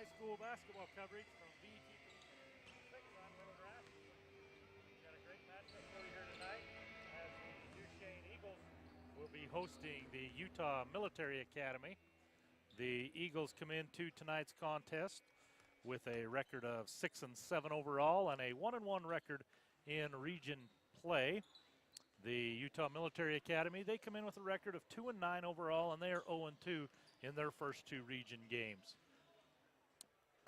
high school basketball coverage from BT6 on Little Grass. We've got a great matchup for you here tonight as the Duchesne Eagles will be hosting the Utah Military Academy. The Eagles come into tonight's contest with a record of 6-7 overall and a 1-1 record in region play. The Utah Military Academy, they come in with a record of 2-9 overall, and they are 0-2 in their first two region games.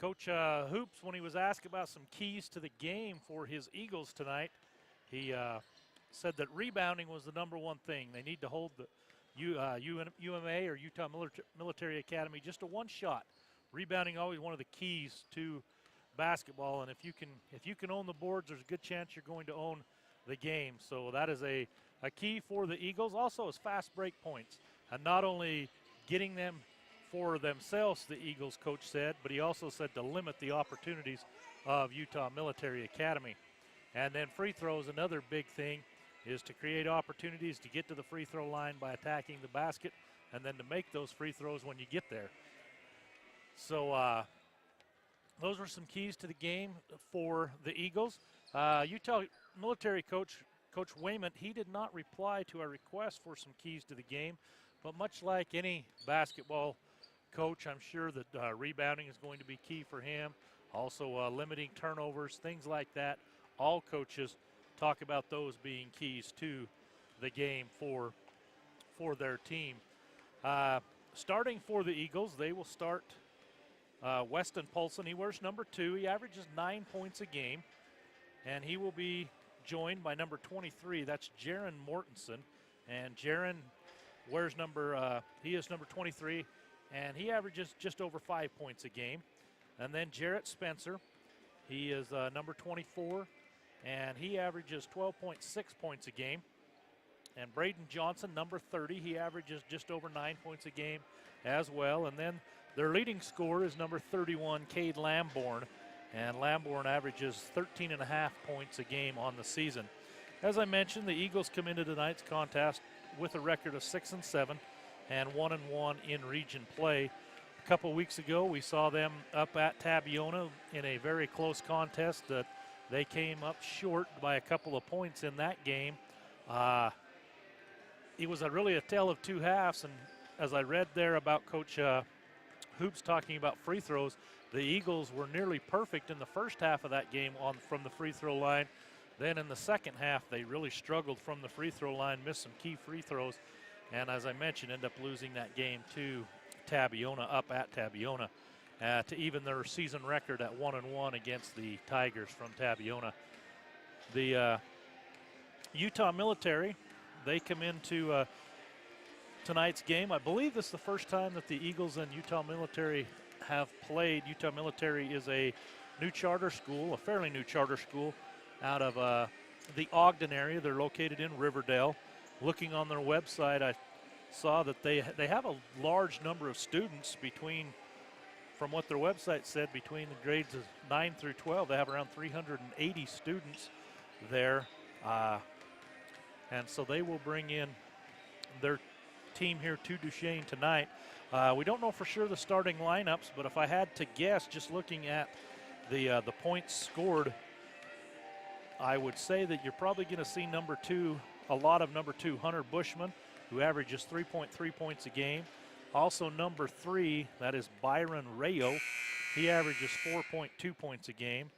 Coach Hoops, when he was asked about some keys to the game for his Eagles tonight, he said that rebounding was the number one thing. They need to hold the UMA or Utah Military Academy just to one shot. Rebounding always one of the keys to basketball, and if you can own the boards, there's a good chance you're going to own the game. So that is a key for the Eagles. Also is fast break points, and not only getting them for themselves, the Eagles coach said, but he also said to limit the opportunities of Utah Military Academy. And then free throws, another big thing, is to create opportunities to get to the free throw line by attacking the basket, and then to make those free throws when you get there. So those were some keys to the game for the Eagles. Utah Military coach Wayment, he did not reply to our request for some keys to the game, but much like any basketball coach, I'm sure that rebounding is going to be key for him. Also limiting turnovers, things like that. All coaches talk about those being keys to the game for their team. Starting for the Eagles, they will start Weston Poulsen. He wears number 2. He averages 9 points a game, and he will be joined by number 23. That's Jaron Mortensen, and Jaron wears he is number 23, and he averages just over 5 points a game. And then Jarrett Spencer, he is number 24, and he averages 12.6 points a game. And Braden Johnson, number 30, he averages just over 9 points a game as well. And then their leading scorer is number 31, Cade Lamborn, and Lamborn averages 13.5 points a game on the season. As I mentioned, the Eagles come into tonight's contest with a record of 6-7 and 1-1 in region play. A couple weeks ago, we saw them up at Tabiona in a very close contest that they came up short by a couple of points in that game. It was really a tale of two halves, and as I read there about Coach Hoops talking about free throws, the Eagles were nearly perfect in the first half of that game from the free throw line. Then in the second half, they really struggled from the free throw line, missed some key free throws, and as I mentioned, end up losing that game to Tabiona, up at Tabiona, to even their season record at 1-1 against the Tigers from Tabiona. The Utah Military, they come into tonight's game. I believe this is the first time that the Eagles and Utah Military have played. Utah Military is a new charter school, a fairly new charter school out of the Ogden area. They're located in Riverdale. Looking on their website, I saw that they have a large number of students from what their website said, between the grades of 9 through 12. They have around 380 students there. And so they will bring in their team here to Duchesne tonight. We don't know for sure the starting lineups, but if I had to guess, just looking at the points scored, I would say that you're probably going to see a lot of number 2, Hunter Bushman, who averages 3.3 points a game. Also number 3, that is Byron Rayo. He averages 4.2 points a game.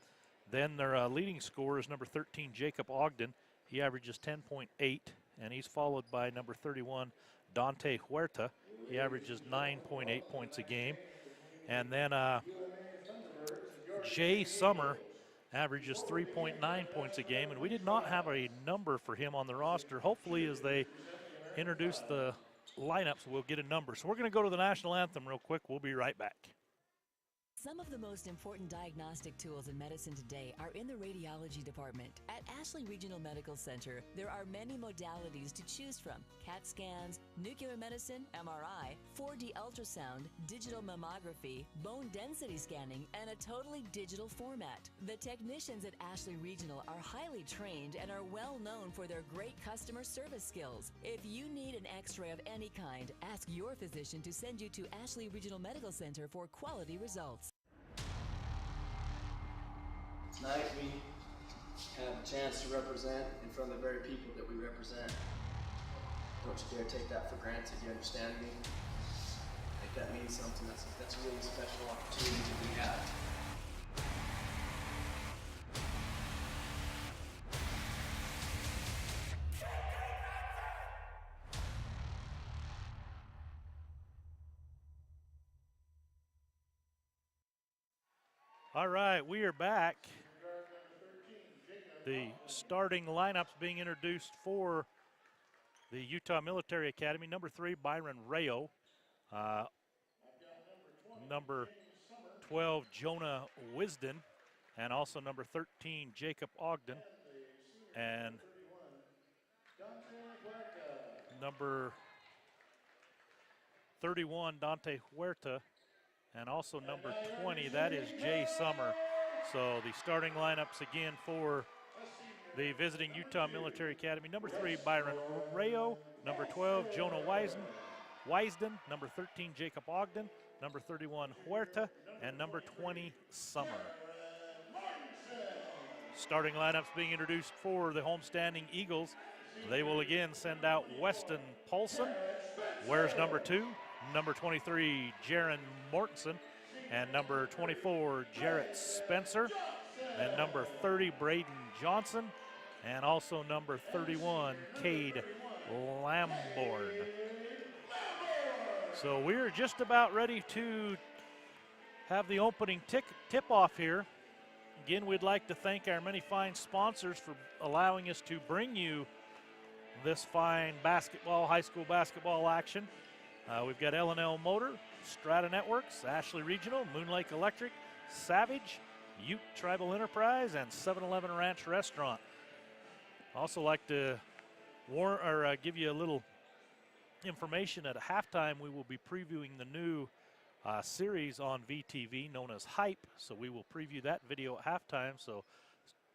Then their leading scorer is number 13, Jacob Ogden. He averages 10.8, and he's followed by number 31, Dante Huerta. He averages 9.8 points a game. And then Jay Summer averages 3.9 points a game, and we did not have a number for him on the roster. Hopefully, as they introduce the lineups, we'll get a number. So we're going to go to the national anthem real quick. We'll be right back. Some of the most important diagnostic tools in medicine today are in the radiology department. At Ashley Regional Medical Center, there are many modalities to choose from: CAT scans, nuclear medicine, MRI, 4D ultrasound, digital mammography, bone density scanning, and a totally digital format. The technicians at Ashley Regional are highly trained and are well known for their great customer service skills. If you need an x-ray of any kind, ask your physician to send you to Ashley Regional Medical Center for quality results. Tonight we have a chance to represent in front of the very people that we represent. Don't you dare take that for granted, you understand me? Make that mean something. That's a really special opportunity that we have. All right, we are back. The starting lineups being introduced for the Utah Military Academy. Number 3, Byron Rayo. Number 12, Jonah Wisden. And also number 13, Jacob Ogden. And number 31, Dante Huerta. And also number 20, that is Jay Summer. So the starting lineups again for the visiting Utah Military Academy. Number 3, Byron Rayo. Number 12, Jonah Wisden. Number 13, Jacob Ogden. Number 31, Huerta. And number 20, Summer. Starting lineups being introduced for the homestanding Eagles. They will again send out Weston Paulson. Wears number 2. Number 23, Jaron Mortensen. And number 24, Jarrett Spencer. And number 30, Braden Johnson. And also number 31, Cade Lamborn. So we're just about ready to have the opening tip-off here. Again, we'd like to thank our many fine sponsors for allowing us to bring you this fine basketball, high school basketball action. We've got L&L Motor, Strata Networks, Ashley Regional, Moon Lake Electric, Savage, Ute Tribal Enterprise, and 7-Eleven Ranch Restaurant. Also like to give you a little information. At halftime, we will be previewing the new series on VTV known as Hype. So we will preview that video at halftime. So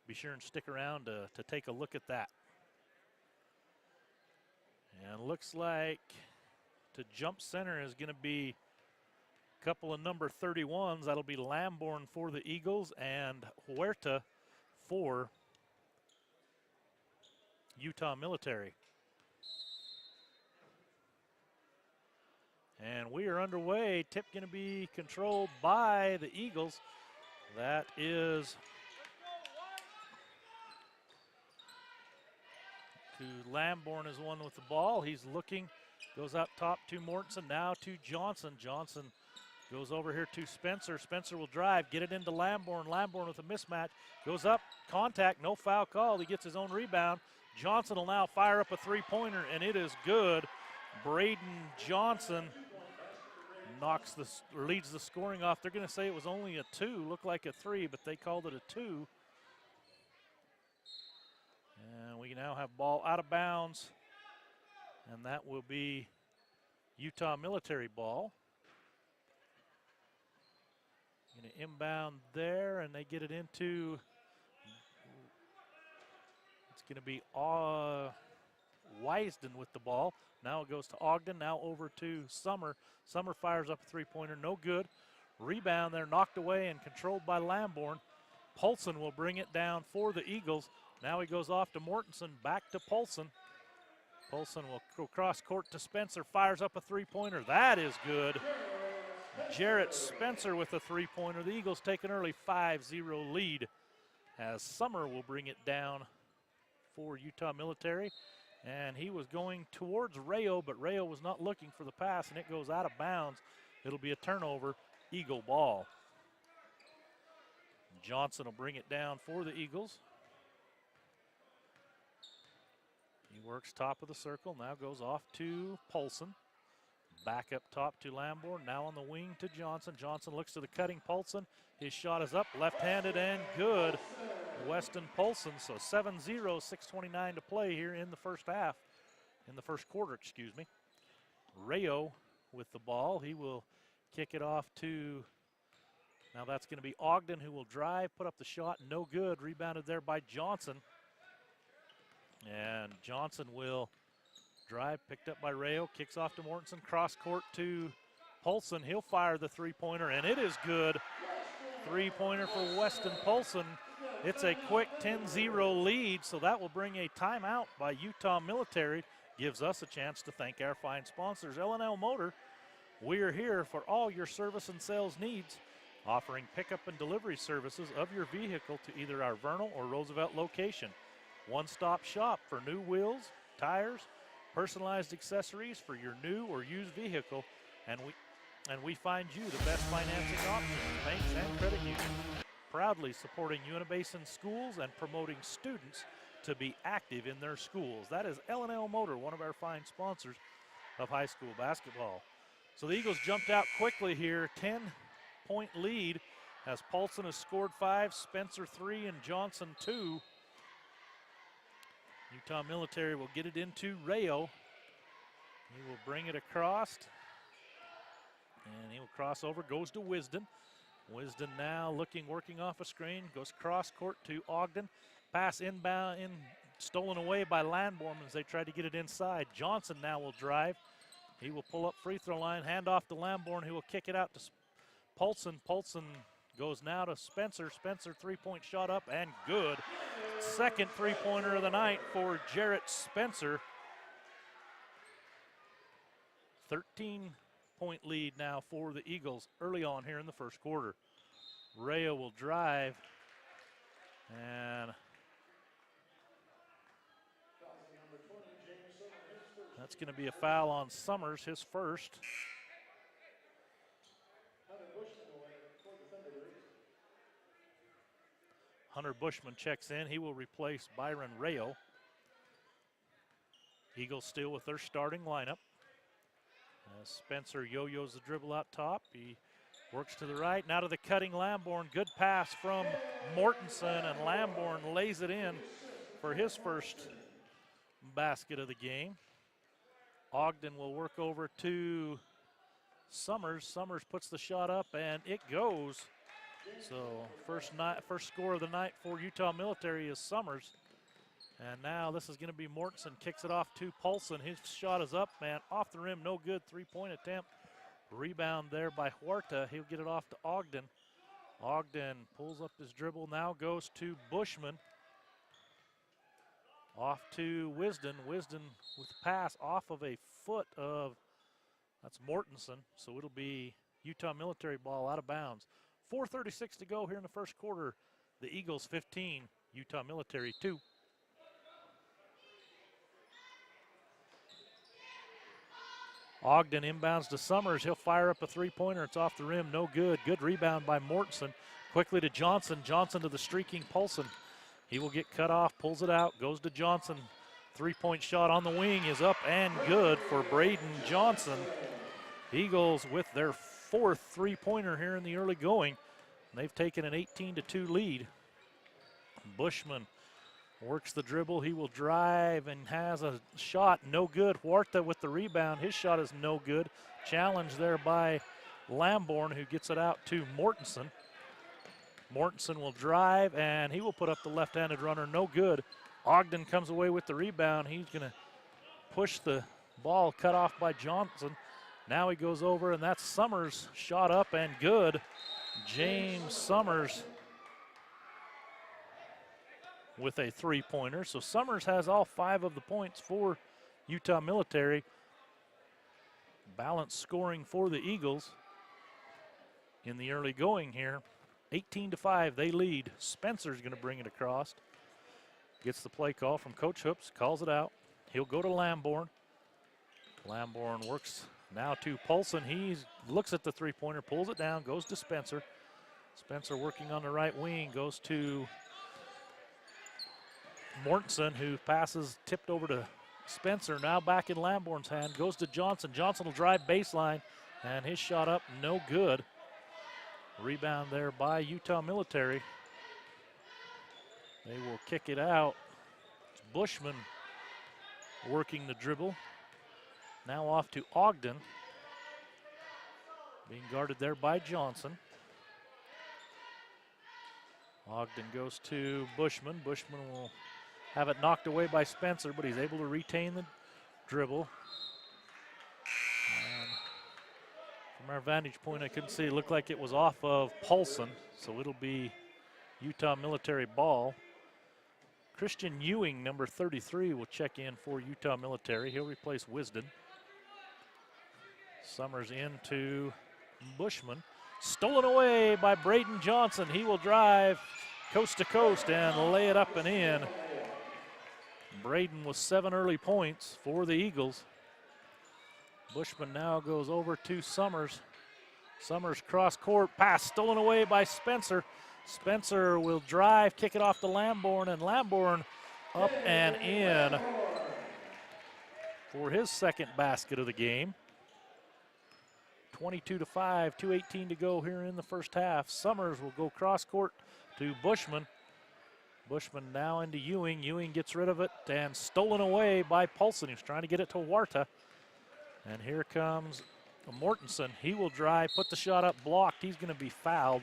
be sure and stick around to take a look at that. And looks like to jump center is going to be a couple of number 31s. That'll be Lamborn for the Eagles and Huerta for Utah Military. And we are underway. Tip going to be controlled by the Eagles. That is to Lamborn is one with the ball. He's looking, goes up top to Mortensen, now to Johnson. Johnson goes over here to Spencer. Spencer will drive, get it into Lamborn. Lamborn with a mismatch, goes up, contact, no foul call. He gets his own rebound. Johnson will now fire up a three-pointer, and it is good. Braden Johnson leads the scoring off. They're going to say it was only a 2, looked like a 3, but they called it a 2. And we now have ball out of bounds, and that will be Utah Military ball. Going to inbound there, and they get it into, it's going to be Wisden with the ball. Now it goes to Ogden, now over to Summer. Summer fires up a three-pointer, no good. Rebound there, knocked away and controlled by Lamborn. Paulson will bring it down for the Eagles. Now he goes off to Mortensen, back to Paulson. Paulson will go cross court to Spencer, fires up a three-pointer. That is good. Jarrett Spencer with a three-pointer. The Eagles take an early 5-0 lead as Summer will bring it down for Utah Military. And he was going towards Rayo, but Rayo was not looking for the pass, and it goes out of bounds. It'll be a turnover, Eagle ball. Johnson will bring it down for the Eagles. He works top of the circle, now goes off to Paulson. Back up top to Lamborn, now on the wing to Johnson. Johnson looks to the cutting Paulson. His shot is up, left-handed and good. Weston Paulson, so 7-0, 6:29 to play here in the first quarter, excuse me. Rayo with the ball. He will kick it off to, now that's going to be Ogden, who will drive, put up the shot, no good. Rebounded there by Johnson. And Johnson will drive, picked up by Rayo, kicks off to Mortensen, cross court to Paulson. He'll fire the three-pointer, and it is good. Three-pointer for Weston Paulson. It's a quick 10-0 lead, so that will bring a timeout by Utah Military. Gives us a chance to thank our fine sponsors, L&L Motor. We're here for all your service and sales needs, offering pickup and delivery services of your vehicle to either our Vernal or Roosevelt location. One-stop shop for new wheels, tires, personalized accessories for your new or used vehicle, and we find you the best financing options, banks and credit unions. Proudly supporting Unibasin schools and promoting students to be active in their schools. That is L&L Motor, one of our fine sponsors of high school basketball. So the Eagles jumped out quickly here, 10-point lead as Paulson has scored 5, Spencer 3, and Johnson 2. Utah Military will get it into Rayo. He will bring it across, and he will cross over, goes to Wisden. Wisden now working off a screen, goes cross court to Ogden. Pass inbound, stolen away by Lamborn as they tried to get it inside. Johnson now will drive. He will pull up free throw line, hand off to Lamborn, who will kick it out to Paulson. Paulson goes now to Spencer. Spencer, three-point shot up and good. Second three-pointer of the night for Jarrett Spencer. 13-point lead now for the Eagles early on here in the first quarter. Rayo will drive, and that's going to be a foul on Summers, his first. Hunter Bushman checks in. He will replace Byron Rayo. Eagles still with their starting lineup. Spencer yo-yos the dribble out top. He works to the right, now to the cutting Lamborn. Good pass from Mortensen, and Lamborn lays it in for his first basket of the game. Ogden will work over to Summers. Summers puts the shot up, and it goes. So first score of the night for Utah Military is Summers. And now this is going to be Mortensen, kicks it off to Paulson. His shot is up, man, off the rim, no good. Three-point attempt. Rebound there by Huerta. He'll get it off to Ogden. Ogden pulls up his dribble, now goes to Bushman. Off to Wisden. Wisden with the pass off of a foot of, that's Mortensen. So it'll be Utah Military ball out of bounds. 4:36 to go here in the first quarter. The Eagles 15, Utah Military 2. Ogden inbounds to Summers. He'll fire up a three-pointer. It's off the rim, no good. Good rebound by Mortensen. Quickly to Johnson. Johnson to the streaking Paulson. He will get cut off, pulls it out, goes to Johnson. Three-point shot on the wing is up and good for Braden Johnson. Eagles with their fourth three-pointer here in the early going. They've taken an 18-2 lead. Bushman works the dribble. He will drive and has a shot. No good. Huerta with the rebound. His shot is no good. Challenge there by Lamborn, who gets it out to Mortensen. Mortensen will drive, and he will put up the left-handed runner. No good. Ogden comes away with the rebound. He's going to push the ball, cut off by Johnson. Now he goes over, and that's Summers. Shot up and good. James Summers with a three-pointer. So Summers has all 5 of the points for Utah Military. Balanced scoring for the Eagles in the early going here. 18-5, they lead. Spencer's going to bring it across. Gets the play call from Coach Hoops, calls it out. He'll go to Lamborn. Lamborn works now to Paulson. He looks at the three-pointer, pulls it down, goes to Spencer. Spencer working on the right wing, goes to Mortensen, who passes, tipped over to Spencer. Now back in Lamborn's hand, goes to Johnson. Johnson will drive baseline, and his shot up, no good. Rebound there by Utah Military. They will kick it out. It's Bushman working the dribble. Now off to Ogden. Being guarded there by Johnson. Ogden goes to Bushman. Bushman will have it knocked away by Spencer, but he's able to retain the dribble. And from our vantage point, I couldn't see. It looked like it was off of Paulson, so it'll be Utah Military ball. Christian Ewing, number 33, will check in for Utah Military. He'll replace Wisden. Summers into Bushman. Stolen away by Braden Johnson. He will drive coast to coast and lay it up and in. Braden with 7 early points for the Eagles. Bushman now goes over to Summers. Summers cross court pass stolen away by Spencer. Spencer will drive, kick it off to Lamborn, and Lamborn up and in for his second basket of the game. 22-5, 2:18 to go here in the first half. Summers will go cross court to Bushman. Bushman now into Ewing. Ewing gets rid of it and stolen away by Paulson. He's trying to get it to Warta. And here comes Mortensen. He will drive, put the shot up, blocked. He's going to be fouled.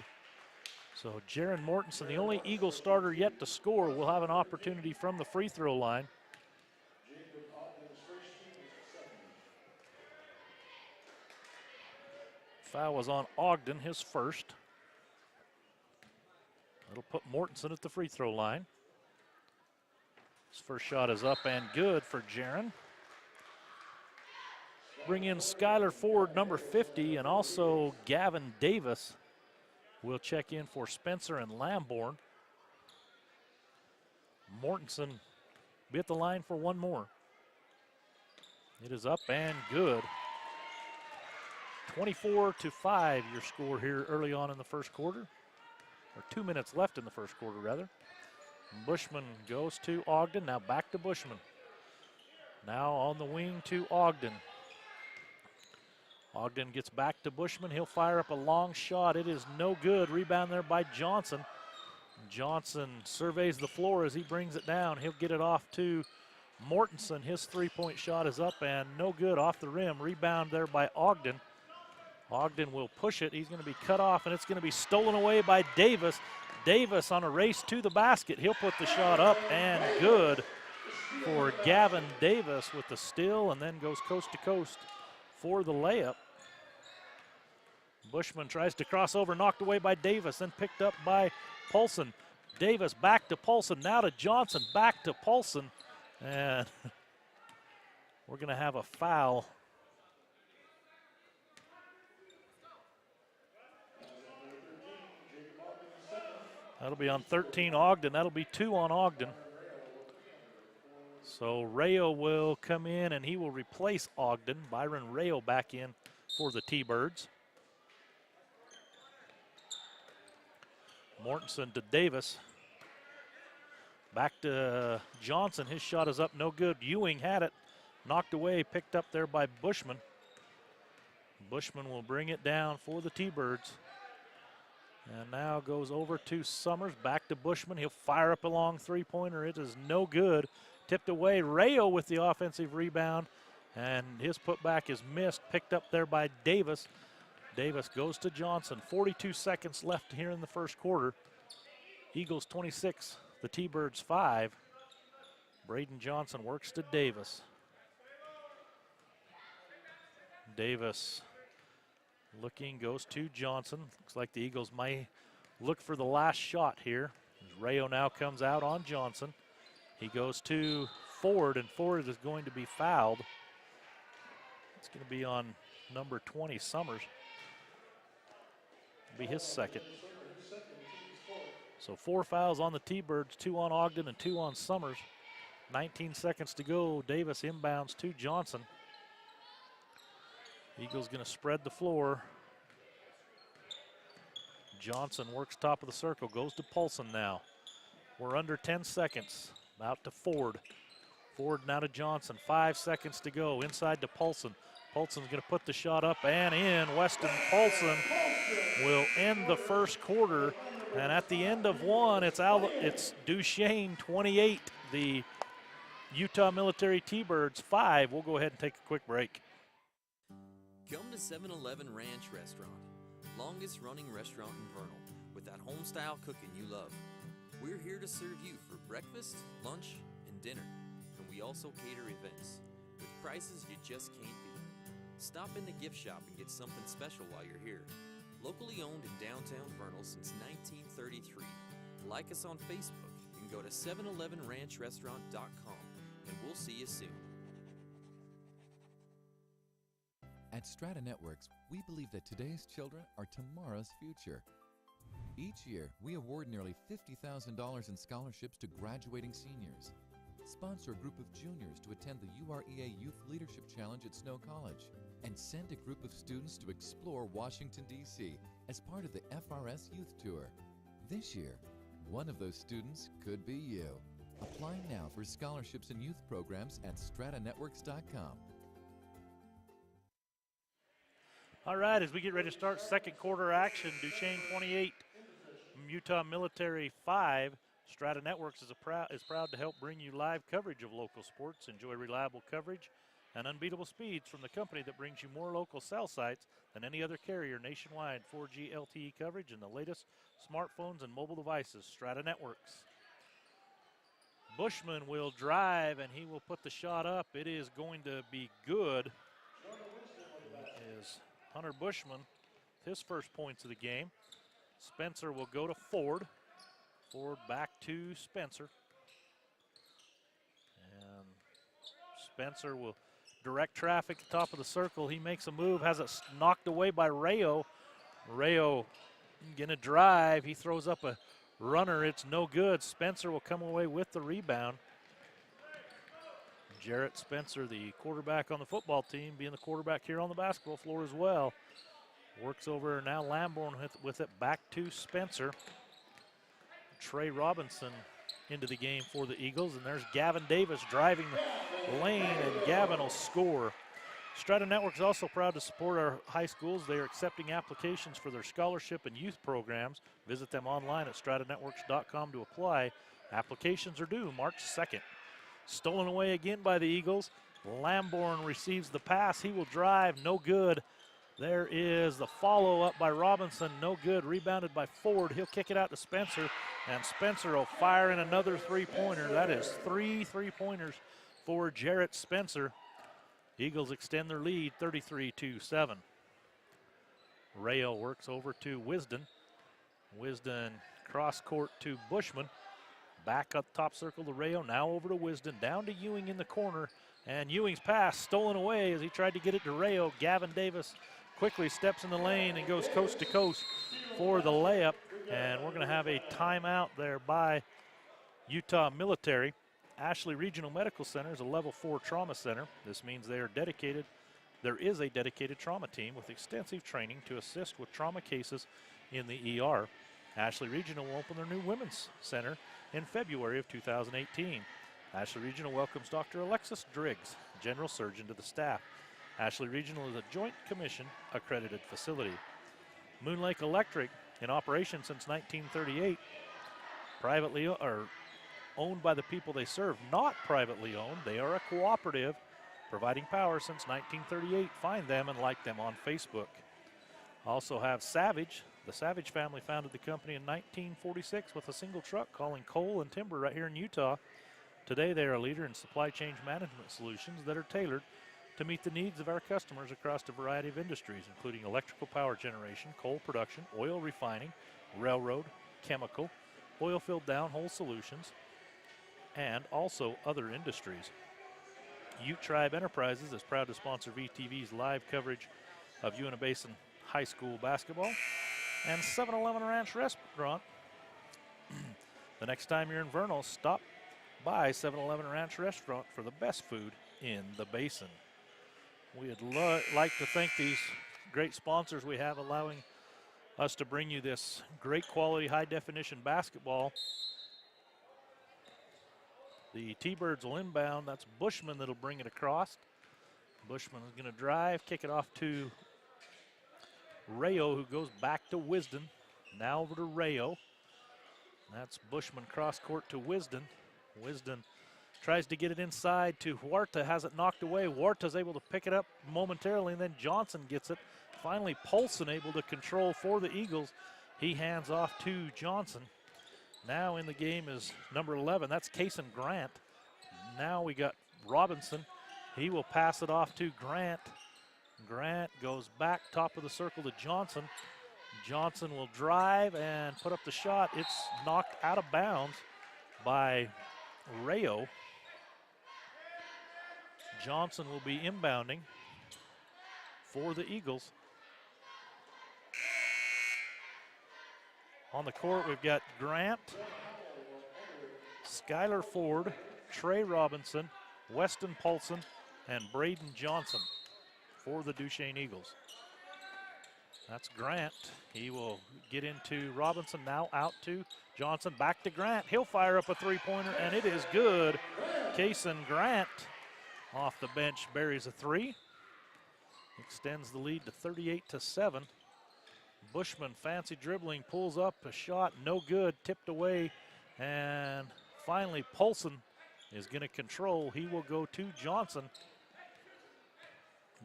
So Jaron Mortensen, the only Eagle starter yet to score, will have an opportunity from the free throw line. Foul was on Ogden, his first. That'll put Mortensen at the free throw line. His first shot is up and good for Jaron. Bring in Skylar Ford, number 50, and also Gavin Davis will check in for Spencer and Lamborn. Mortensen be at the line for one more. It is up and good. 24-5 your score here early on in the first quarter, or 2 minutes left in the first quarter rather. Bushman goes to Ogden, now back to Bushman. Now on the wing to Ogden. Ogden gets back to Bushman. He'll fire up a long shot. It is no good. Rebound there by Johnson. Johnson surveys the floor as he brings it down. He'll get it off to Mortensen. His three-point shot is up and no good off the rim. Rebound there by Ogden. Ogden will push it. He's going to be cut off, and it's going to be stolen away by Davis. Davis on a race to the basket. He'll put the shot up and good for Gavin Davis with the steal, and then goes coast to coast for the layup. Bushman tries to cross over, knocked away by Davis, then picked up by Paulson. Davis back to Paulson, now to Johnson, back to Paulson, and we're going to have a foul. That'll be on 13 Ogden. That'll be 2 on Ogden. So Rayo will come in and he will replace Ogden. Byron Rayo back in for the T-Birds. Mortensen to Davis. Back to Johnson. His shot is up, no good. Ewing had it, knocked away, picked up there by Bushman. Bushman will bring it down for the T-Birds. And now goes over to Summers, back to Bushman. He'll fire up a long three-pointer. It is no good. Tipped away. Rayo with the offensive rebound, and his putback is missed. Picked up there by Davis. Davis goes to Johnson. 42 seconds left here in the first quarter. Eagles 26, the T-Birds 5. Braden Johnson works to Davis. Davis looking, goes to Johnson. Looks like the Eagles might look for the last shot here. Rayo now comes out on Johnson. He goes to Ford, and Ford is going to be fouled. It's going to be on number 20, Summers. It'll be his second. So 4 fouls on the T-Birds, 2 on Ogden and 2 on Summers. 19 seconds to go. Davis inbounds to Johnson. Eagles going to spread the floor. Johnson works top of the circle, goes to Paulson now. We're under 10 seconds. Out to Ford. Ford now to Johnson. 5 seconds to go. Inside to Paulson. Paulson's going to put the shot up and in. Weston Paulson will end the first quarter. And at the end of one, it's Duchesne 28, the Utah Military T-Birds 5. We'll go ahead and take a quick break. Come to 7-Eleven Ranch Restaurant, longest running restaurant in Vernal, with that home-style cooking you love. We're here to serve you for breakfast, lunch, and dinner, and we also cater events, with prices you just can't beat. Stop in the gift shop and get something special while you're here. Locally owned in downtown Vernal since 1933, Like us on Facebook and go to 711ranchrestaurant.com, and we'll see you soon. At Strata Networks, we believe that today's children are tomorrow's future. Each year, we award nearly $50,000 in scholarships to graduating seniors, sponsor a group of juniors to attend the UREA Youth Leadership Challenge at Snow College, and send a group of students to explore Washington, D.C. as part of the FRS Youth Tour. This year, one of those students could be you. Apply now for scholarships and youth programs at stratanetworks.com. All right, as we get ready to start second quarter action, Duchesne 28, Utah Military 5. Strata Networks is proud to help bring you live coverage of local sports. Enjoy reliable coverage and unbeatable speeds from the company that brings you more local cell sites than any other carrier nationwide. 4G LTE coverage and the latest smartphones and mobile devices. Strata Networks. Bushman will drive, and he will put the shot up. It is going to be good. It is Hunter Bushman, his first points of the game. Spencer will go to Ford. Ford back to Spencer. And Spencer will direct traffic at the top of the circle. He makes a move, has it knocked away by Rayo. Rayo gonna drive. He throws up a runner. It's no good. Spencer will come away with the rebound. Jarrett Spencer, the quarterback on the football team, being the quarterback here on the basketball floor as well. Works over now Lamborn with it back to Spencer. Trey Robinson into the game for the Eagles, and there's Gavin Davis driving the lane, and Gavin will score. Strata Network is also proud to support our high schools. They are accepting applications for their scholarship and youth programs. Visit them online at stratanetworks.com to apply. Applications are due March 2nd. Stolen away again by the Eagles. Lamborn receives the pass. He will drive, no good. There is the follow-up by Robinson, no good. Rebounded by Ford. He'll kick it out to Spencer, and Spencer will fire in another three-pointer. That is 3 3-pointers for Jarrett Spencer. Eagles extend their lead 33-7. Rayo works over to Wisden. Wisden cross-court to Bushman. Back up top circle to Rayo, now over to Wisden, down to Ewing in the corner, and Ewing's pass stolen away as he tried to get it to Rayo. Gavin Davis quickly steps in the lane and goes coast to coast for the layup, and we're going to have a timeout there by Utah Military. Ashley Regional Medical Center is a level 4 trauma center. This means they are dedicated. There is a dedicated trauma team with extensive training to assist with trauma cases in the ER. Ashley Regional will open their new women's center in February of 2018. Ashley Regional welcomes Dr. Alexis Driggs, general surgeon, to the staff. Ashley Regional is a Joint Commission accredited facility. Moon Lake Electric, in operation since 1938, privately or owned by the people they serve, not privately owned. They are a cooperative providing power since 1938. Find them and like them on Facebook. Also have Savage. The Savage family founded the company in 1946 with a single truck hauling coal and timber right here in Utah. Today they are a leader in supply chain management solutions that are tailored to meet the needs of our customers across a variety of industries, including electrical power generation, coal production, oil refining, railroad, chemical, oil-filled downhole solutions, and also other industries. Ute Tribe Enterprises is proud to sponsor VTV's live coverage of Uinta Basin High School basketball, and 711 Ranch Restaurant. The next time you're in Vernal, stop by 711 Ranch Restaurant for the best food in the basin. We'd like to thank these great sponsors we have, allowing us to bring you this great quality, high-definition basketball. The T-Birds will inbound. That's Bushman that'll bring it across. Bushman is going to drive, kick it off to Rayo, who goes back to Wisden. Now over to Rayo. That's Bushman cross-court to Wisden. Wisden tries to get it inside to Huerta, has it knocked away. Huerta's able to pick it up momentarily, and then Johnson gets it. Finally, Polson able to control for the Eagles. He hands off to Johnson. Now in the game is number 11. That's Kason Grant. Now we got Robinson. He will pass it off to Grant. Grant goes back top of the circle to Johnson. Johnson will drive and put up the shot. It's knocked out of bounds by Rayo. Johnson will be inbounding for the Eagles. On the court, we've got Grant, Skylar Ford, Trey Robinson, Weston Paulson, and Braden Johnson for the Duchesne Eagles. That's Grant. He will get into Robinson, now out to Johnson, back to Grant. He'll fire up a three-pointer, and it is good. Kason Grant off the bench buries a three. Extends the lead to 38-7. Bushman, fancy dribbling, pulls up a shot, no good, tipped away, and finally Paulson is going to control. He will go to Johnson.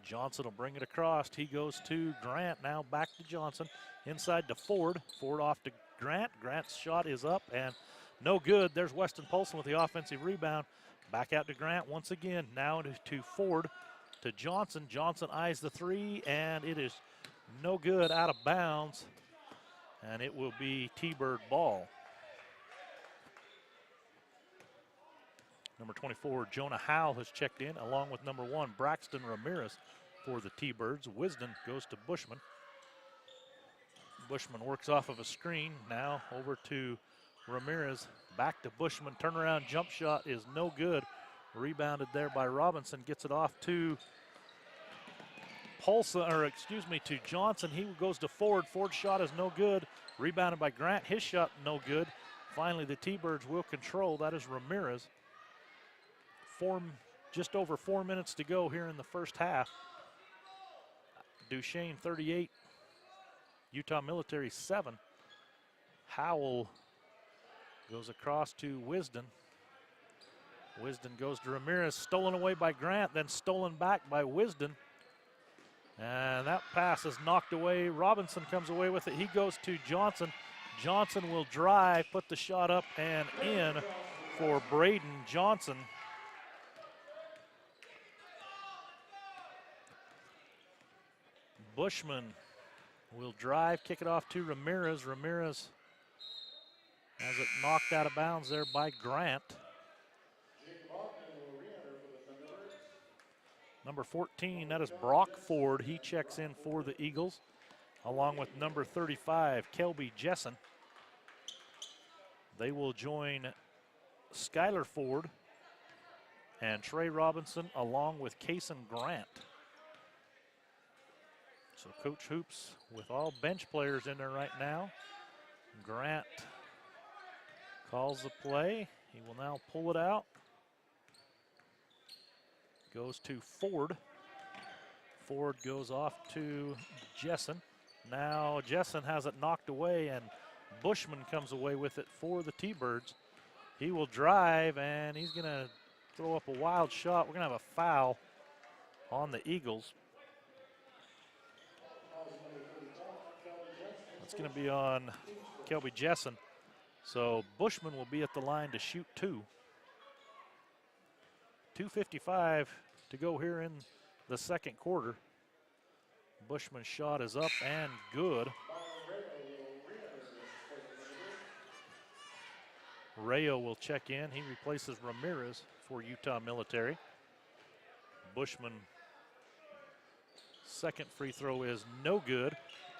Johnson will bring it across. He goes to Grant, now back to Johnson. Inside to Ford. Ford off to Grant. Grant's shot is up and no good. There's Weston Paulson with the offensive rebound. Back out to Grant once again. Now to Ford, to Johnson. Johnson eyes the three, and it is no good, out of bounds. And it will be T-Bird ball. Number 24, Jonah Howell has checked in, along with number 1, Braxton Ramirez for the T-Birds. Wisdom goes to Bushman. Bushman works off of a screen. Now over to Ramirez. Back to Bushman. Turnaround jump shot is no good. Rebounded there by Robinson. Gets it off to to Johnson. He goes to Ford. Ford's shot is no good. Rebounded by Grant. His shot no good. Finally, the T-Birds will control. That is Ramirez. Just over 4 minutes to go here in the first half. Duchesne 38, Utah Military 7. Howell goes across to Wisdom. Wisdom goes to Ramirez, stolen away by Grant, then stolen back by Wisdom. And that pass is knocked away. Robinson comes away with it. He goes to Johnson. Johnson will drive, put the shot up and in for Braden Johnson. Bushman will drive, kick it off to Ramirez. Ramirez has it knocked out of bounds there by Grant. Number 14, that is Brock Ford. He checks in for the Eagles, along with number 35, Kelby Jessen. They will join Skylar Ford and Trey Robinson, along with Kason Grant. So Coach Hoops with all bench players in there right now. Grant calls the play. He will now pull it out. Goes to Ford. Ford goes off to Jessen. Now Jessen has it knocked away, and Bushman comes away with it for the T-Birds. He will drive, and he's going to throw up a wild shot. We're going to have a foul on the Eagles. It's going to be on Kelby Jessen. So Bushman will be at the line to shoot two. 2:55 to go here in the second quarter. Bushman's shot is up and good. Rayo will check in. He replaces Ramirez for Utah Military. Bushman, second free throw is no good.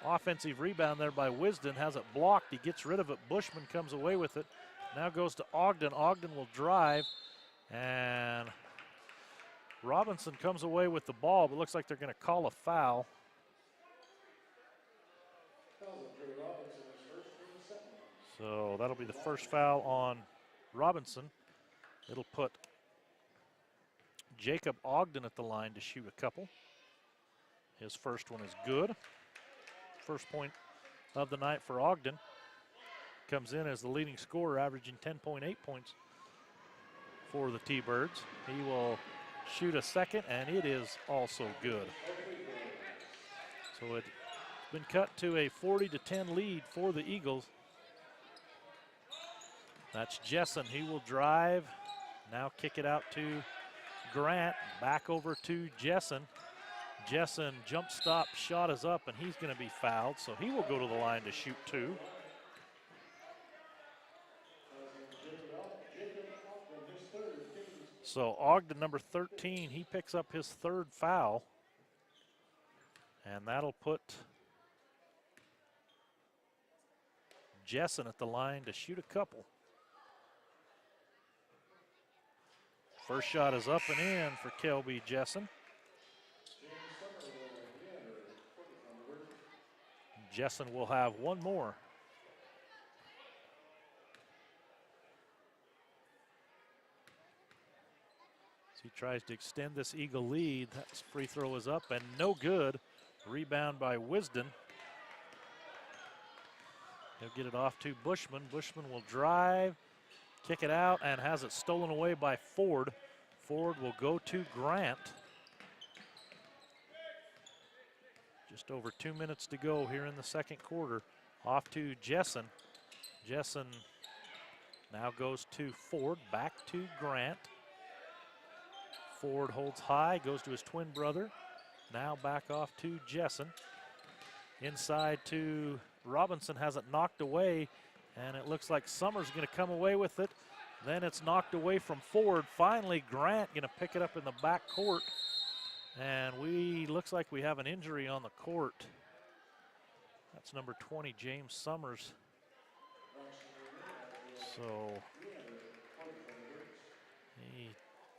Offensive rebound there by Wisdom, has it blocked. He gets rid of it. Bushman comes away with it. Now goes to Ogden. Ogden will drive, and Robinson comes away with the ball, but looks like they're going to call a foul. So that'll be the first foul on Robinson. It'll put Jacob Ogden at the line to shoot a couple. His first one is good. First point of the night for Ogden. Comes in as the leading scorer, averaging 10.8 points for the T-Birds. He will shoot a second, and it is also good. So it's been cut to a 40-10 lead for the Eagles. That's Jessen. He will drive. Now kick it out to Grant. Back over to Jessen. Jessen jump stop shot is up, and he's going to be fouled, so he will go to the line to shoot 2. So Ogden, number 13, he picks up his 3rd foul, and that'll put Jessen at the line to shoot a couple. First shot is up and in for Kelby Jessen. Jessen will have one more. As he tries to extend this Eagle lead, that free throw is up and no good. Rebound by Wisden. He'll get it off to Bushman. Bushman will drive, kick it out, and has it stolen away by Ford. Ford will go to Grant. Just over 2 minutes to go here in the second quarter. Off to Jessen. Jessen now goes to Ford, back to Grant. Ford holds high, goes to his twin brother. Now back off to Jessen. Inside to Robinson, has it knocked away, and it looks like Summers going to come away with it. Then it's knocked away from Ford. Finally, Grant going to pick it up in the back court. And looks like we have an injury on the court. That's number 20, James Summers. So he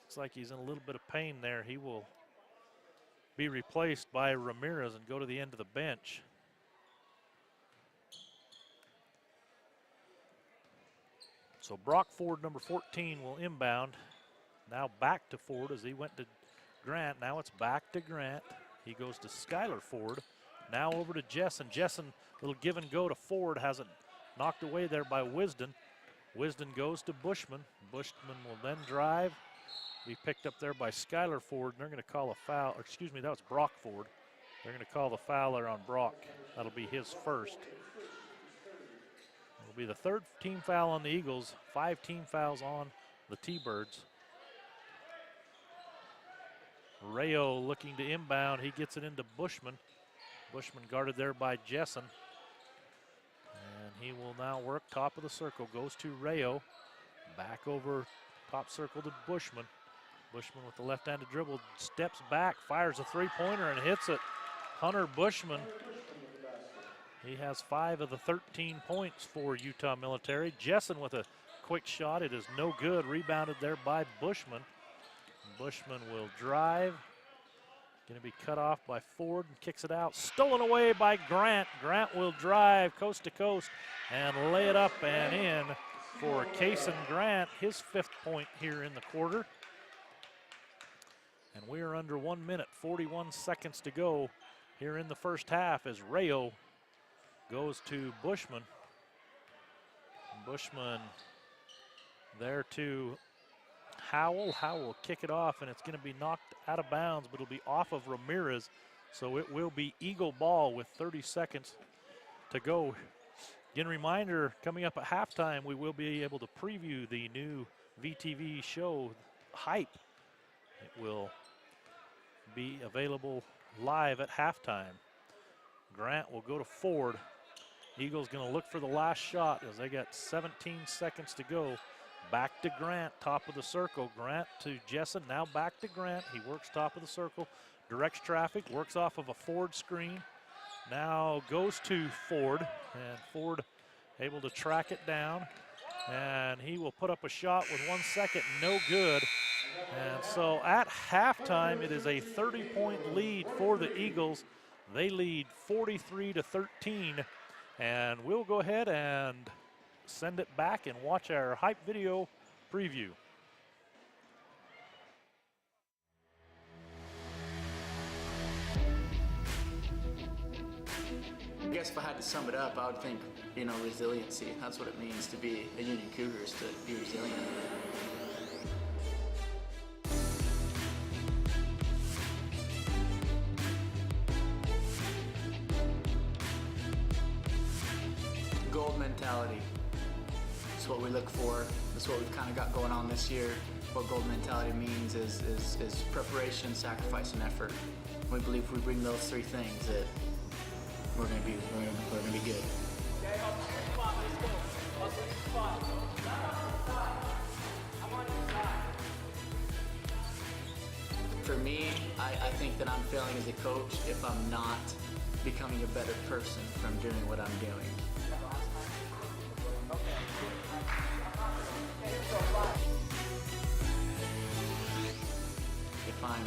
looks like he's in a little bit of pain there. He will be replaced by Ramirez and go to the end of the bench. So Brock Ford, number 14, will inbound. Now back to Ford as he went to Grant. Now it's back to Grant. He goes to Skylar Ford. Now over to Jessen. Jessen, little give and go to Ford. Has it knocked away there by Wisden. Wisden goes to Bushman. Bushman will then drive. Be picked up there by Skylar Ford. And they're going to call a foul. Or excuse me, that was Brock Ford. They're going to call the foul there on Brock. That'll be his first. It'll be the 3rd team foul on the Eagles. 5 team fouls on the T-Birds. Rayo looking to inbound. He gets it into Bushman. Bushman guarded there by Jessen. And he will now work top of the circle. Goes to Rayo. Back over top circle to Bushman. Bushman with the left-handed dribble. Steps back, fires a three-pointer and hits it. Hunter Bushman. He has 5 of the 13 points for Utah Military. Jessen with a quick shot. It is no good. Rebounded there by Bushman. Bushman will drive. Going to be cut off by Ford and kicks it out. Stolen away by Grant. Grant will drive coast to coast and lay it up and in for Kason Grant, his 5th point here in the quarter. And we are under 1 minute, 41 seconds to go here in the first half as Rayo goes to Bushman. Bushman there to Howell. Howell will kick it off, and it's going to be knocked out of bounds, but it'll be off of Ramirez. So it will be Eagle ball with 30 seconds to go. Again, reminder, coming up at halftime, we will be able to preview the new VTV show, Hype. It will be available live at halftime. Grant will go to Ford. Eagles going to look for the last shot as they got 17 seconds to go. Back to Grant, top of the circle. Grant to Jessen, now back to Grant. He works top of the circle, directs traffic, works off of a Ford screen. Now goes to Ford, and Ford able to track it down. And he will put up a shot with 1 second, no good. And so at halftime, it is a 30-point lead for the Eagles. They lead 43-13. And we'll go ahead and send it back and watch our Hype video preview. I guess if I had to sum it up, I would think, resiliency. That's what it means to be a Union Cougar, is to be resilient. Gold mentality. That's what we look for. That's what we've kind of got going on this year. What gold mentality means is preparation, sacrifice, and effort. We believe if we bring those three things that we're gonna be good. For me, I think that I'm failing as a coach if I'm not becoming a better person from doing what I'm doing. If I'm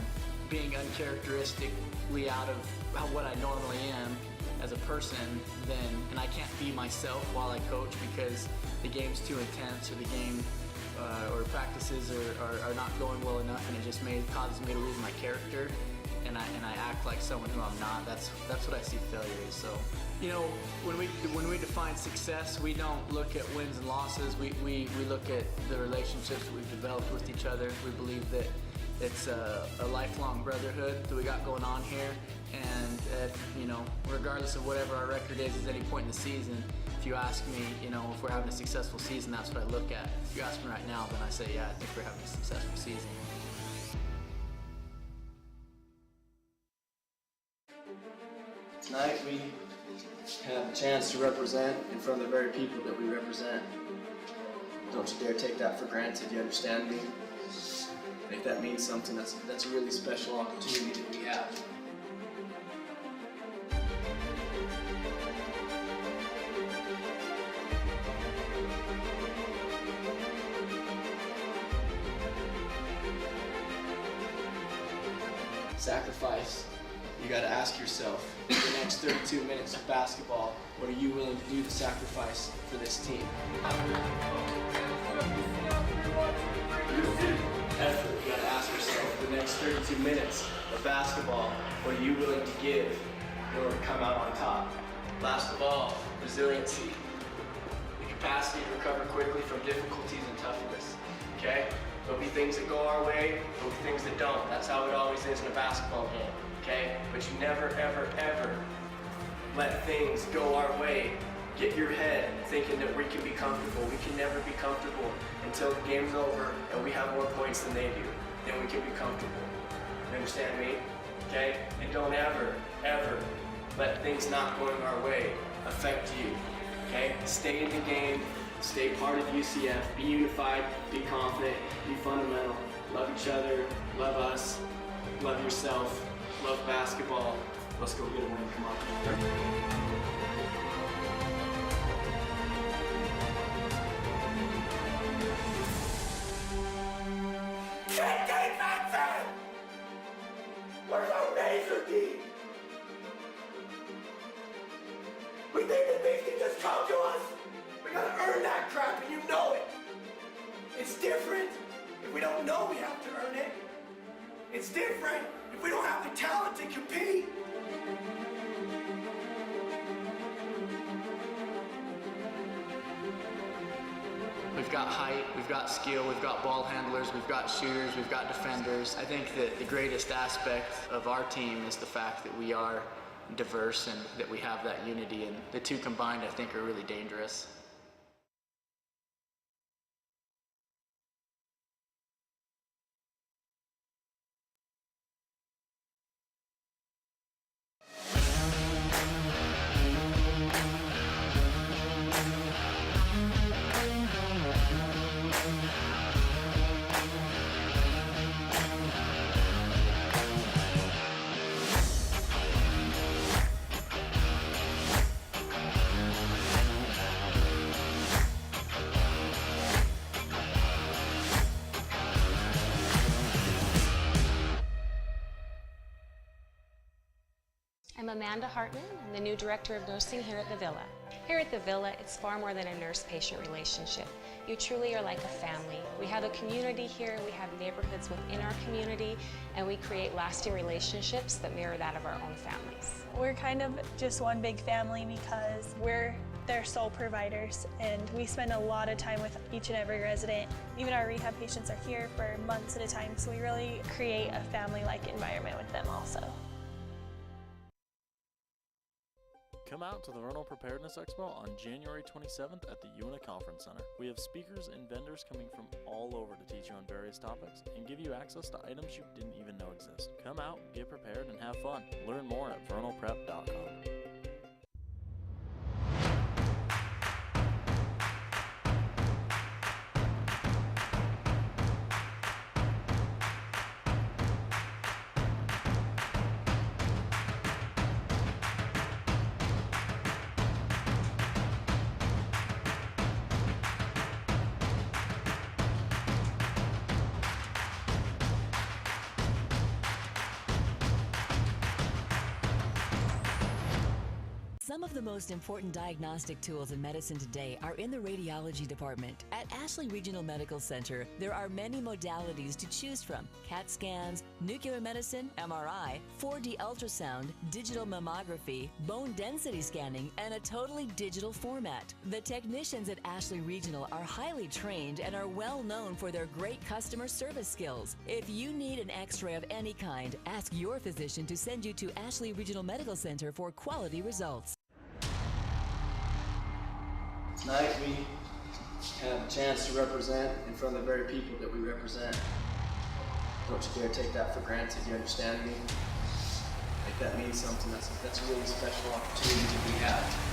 being uncharacteristically out of what I normally am as a person, and I can't be myself while I coach because the game's too intense or the game or practices are not going well enough, and it just causes me to lose my character, and I act like someone who I'm not. That's what I see failure is. So, you know, when we define success, we don't look at wins and losses. We look at the relationships that we've developed with each other. We believe that it's a lifelong brotherhood that we got going on here, and you know, regardless of whatever our record is at any point in the season, if you ask me, you know, if we're having a successful season, that's what I look at. If you ask me right now, then I say, yeah, I think we're having a successful season. Tonight we have a chance to represent in front of the very people that we represent. Don't you dare take that for granted, you understand me? If that means something, that's a really special opportunity that we have. Sacrifice. You got to ask yourself, in the next 32 minutes of basketball, what are you willing to do to sacrifice for this team? Effort. You got to ask yourself, the next 32 minutes of basketball, what are you willing to give in order to come out on top? Last of all, resiliency. The capacity to recover quickly from difficulties and toughness. Okay? There'll be things that go our way, there'll be things that don't. That's how it always is in a basketball game. Okay? But you never, ever, ever let things go our way. Get your head thinking that we can be comfortable. We can never be comfortable until the game's over and we have more points than they do. Then we can be comfortable. You understand me? Okay? And don't ever, ever let things not going our way affect you. Okay? Stay in the game. Stay part of UCF. Be unified. Be confident. Be fundamental. Love each other. Love us. Love yourself. Love basketball. Let's go get a win. Come on. Where's our major team? We think that these can just come to us? We gotta earn that crap and you know it. It's different if we don't know we have to earn it. It's different if we don't have the talent to compete. We've got height, we've got skill, we've got ball handlers, we've got shooters, we've got defenders. I think that the greatest aspect of our team is the fact that we are diverse and that we have that unity, and the two combined I think are really dangerous. I'm Amanda Hartman. I'm the new Director of Nursing here at the Villa. Here at the Villa, it's far more than a nurse-patient relationship. You truly are like a family. We have a community here, we have neighborhoods within our community, and we create lasting relationships that mirror that of our own families. We're kind of just one big family because we're their sole providers, and we spend a lot of time with each and every resident. Even our rehab patients are here for months at a time, so we really create a family-like environment with them also. Come out to the Vernal Preparedness Expo on January 27th at the UNA Conference Center. We have speakers and vendors coming from all over to teach you on various topics and give you access to items you didn't even know exist. Come out, get prepared, and have fun. Learn more at vernalprep.com. Some of the most important diagnostic tools in medicine today are in the radiology department. At Ashley Regional Medical Center, there are many modalities to choose from: CAT scans, nuclear medicine, MRI, 4D ultrasound, digital mammography, bone density scanning, and a totally digital format. The technicians at Ashley Regional are highly trained and are well known for their great customer service skills. If you need an x-ray of any kind, ask your physician to send you to Ashley Regional Medical Center for quality results. Tonight we have a chance to represent in front of the very people that we represent. Don't you dare take that for granted, you understand me? Make that mean something. That's a really special opportunity that we have.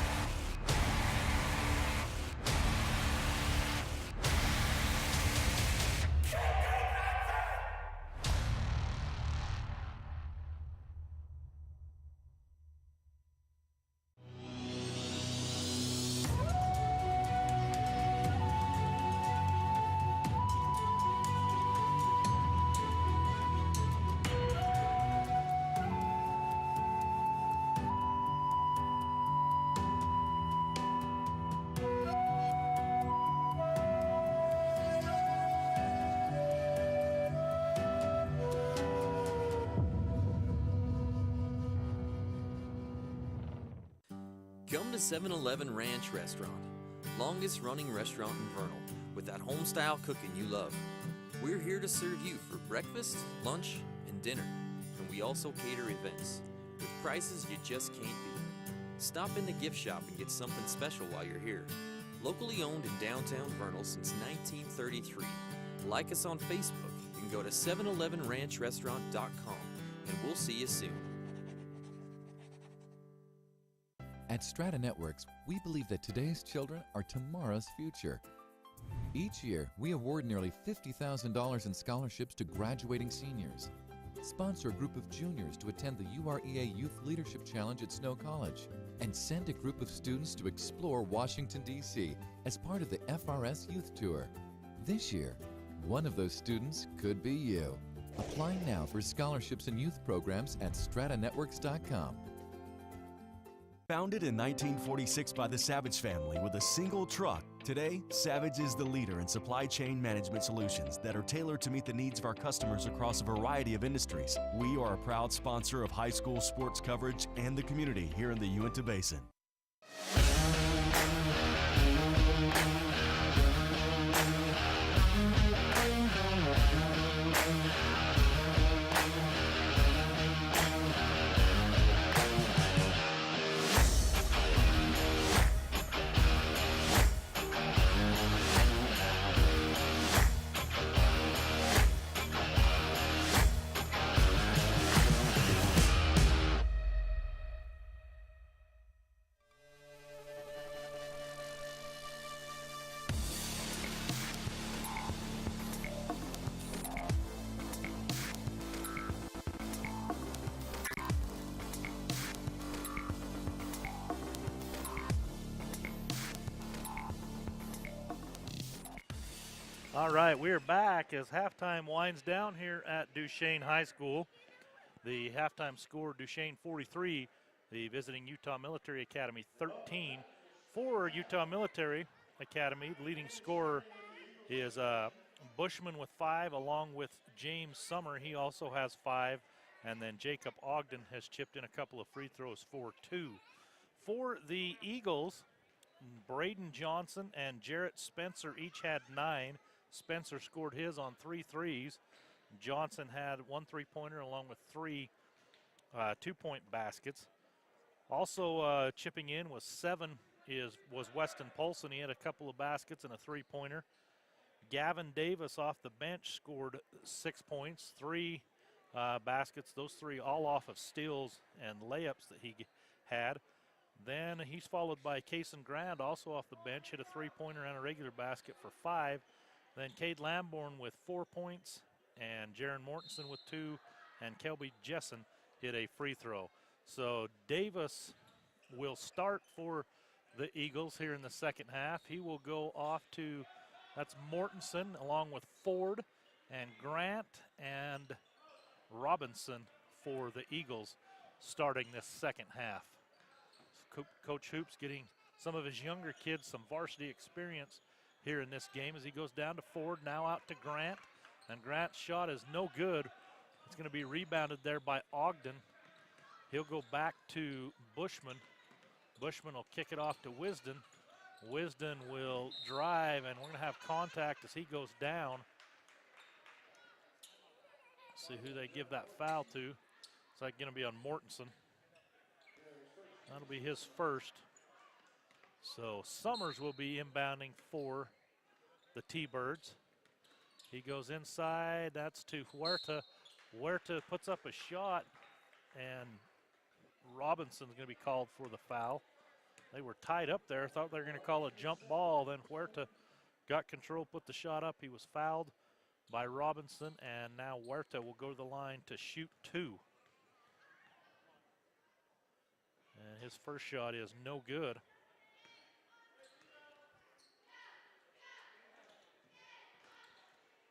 Come to 7-Eleven Ranch Restaurant, longest running restaurant in Vernal, with that home-style cooking you love. We're here to serve you for breakfast, lunch, and dinner, and we also cater events, with prices you just can't beat. Stop in the gift shop and get something special while you're here. Locally owned in downtown Vernal since 1933. Like us on Facebook and go to 711ranchrestaurant.com, and we'll see you soon. At Strata Networks, we believe that today's children are tomorrow's future. Each year, we award nearly $50,000 in scholarships to graduating seniors, sponsor a group of juniors to attend the UREA Youth Leadership Challenge at Snow College, and send a group of students to explore Washington, D.C. as part of the FRS Youth Tour. This year, one of those students could be you. Apply now for scholarships and youth programs at stratanetworks.com. Founded in 1946 by the Savage family with a single truck, today, Savage is the leader in supply chain management solutions that are tailored to meet the needs of our customers across a variety of industries. We are a proud sponsor of high school sports coverage and the community here in the Uinta Basin. All right, we're back as halftime winds down here at Duchesne High School. The halftime score, Duchesne 43, the visiting Utah Military Academy 13. For Utah Military Academy, the leading scorer is Bushman with 5, along with James Summer. He also has 5. And then Jacob Ogden has chipped in a couple of free throws for 2. For the Eagles, Braden Johnson and Jarrett Spencer each had 9. Spencer scored his on 3 threes. Johnson had 1 3-pointer along with 3 2-point baskets. Also chipping in was 7 was Weston Polson. He had a couple of baskets and a three-pointer. Gavin Davis off the bench scored 6 points, 3 baskets, those 3 all off of steals and layups that he had. Then he's followed by Kason Grand, also off the bench, hit a three-pointer and a regular basket for 5. Then Cade Lamborn with 4 points, and Jaron Mortensen with 2, and Kelby Jessen hit a free throw. So Davis will start for the Eagles here in the second half. He will go off to, that's Mortensen along with Ford and Grant and Robinson for the Eagles starting this second half. Coach Hoops getting some of his younger kids some varsity experience here in this game as he goes down to Ford, now out to Grant, and Grant's shot is no good. It's going to be rebounded there by Ogden. He'll go back to Bushman. Bushman will kick it off to Wisden. Wisden will drive, and we're going to have contact as he goes down. See who they give that foul to. It's like going to be on Mortensen. That'll be his first. So Summers will be inbounding for the T-Birds. He goes inside, that's to Huerta. Huerta puts up a shot, and Robinson's going to be called for the foul. They were tied up there, thought they were going to call a jump ball, then Huerta got control, put the shot up. He was fouled by Robinson, and now Huerta will go to the line to shoot 2. And his first shot is no good.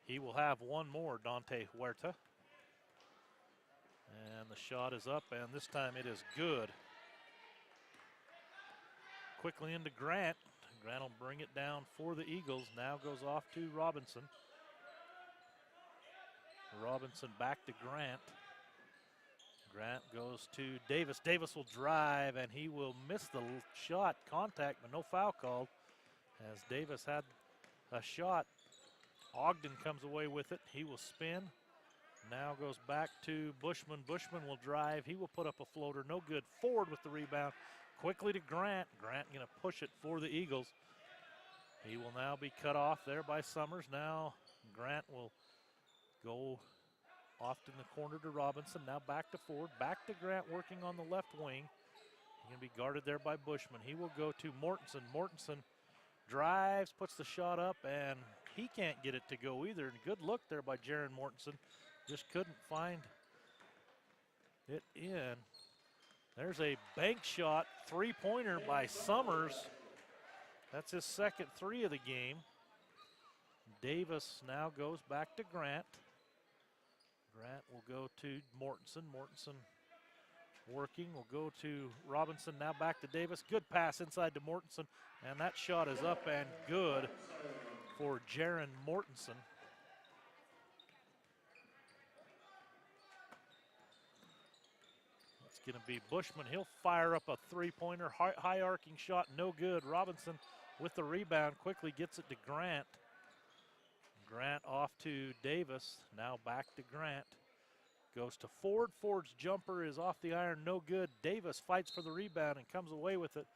He will have one more, Dante Huerta. And the shot is up, and this time it is good. Quickly into Grant. Grant will bring it down for the Eagles. Now goes off to Robinson. Robinson back to Grant. Grant goes to Davis. Davis will drive, and he will miss the shot. Contact, but no foul called as Davis had a shot. Ogden comes away with it. He will spin. Now goes back to Bushman. Bushman will drive. He will put up a floater. No good. Ford with the rebound. Quickly to Grant. Grant going to push it for the Eagles. He will now be cut off there by Summers. Now Grant will go off in the corner to Robinson. Now back to Ford. Back to Grant working on the left wing. He's going to be guarded there by Bushman. He will go to Mortensen. Mortensen drives, puts the shot up, and he can't get it to go either. And good look there by Jaron Mortensen. Just couldn't find it in. There's a bank shot, three-pointer by Summers. That's his second 3 of the game. Davis now goes back to Grant. Grant will go to Mortensen. Mortensen working, will go to Robinson, now back to Davis. Good pass inside to Mortensen, and that shot is up and good for Jaron Mortensen. It's going to be Bushman. He'll fire up a three-pointer, high arcing shot, no good. Robinson with the rebound, quickly gets it to Grant. Grant off to Davis, now back to Grant. Goes to Ford. Ford's jumper is off the iron, no good. Davis fights for the rebound and comes away with it,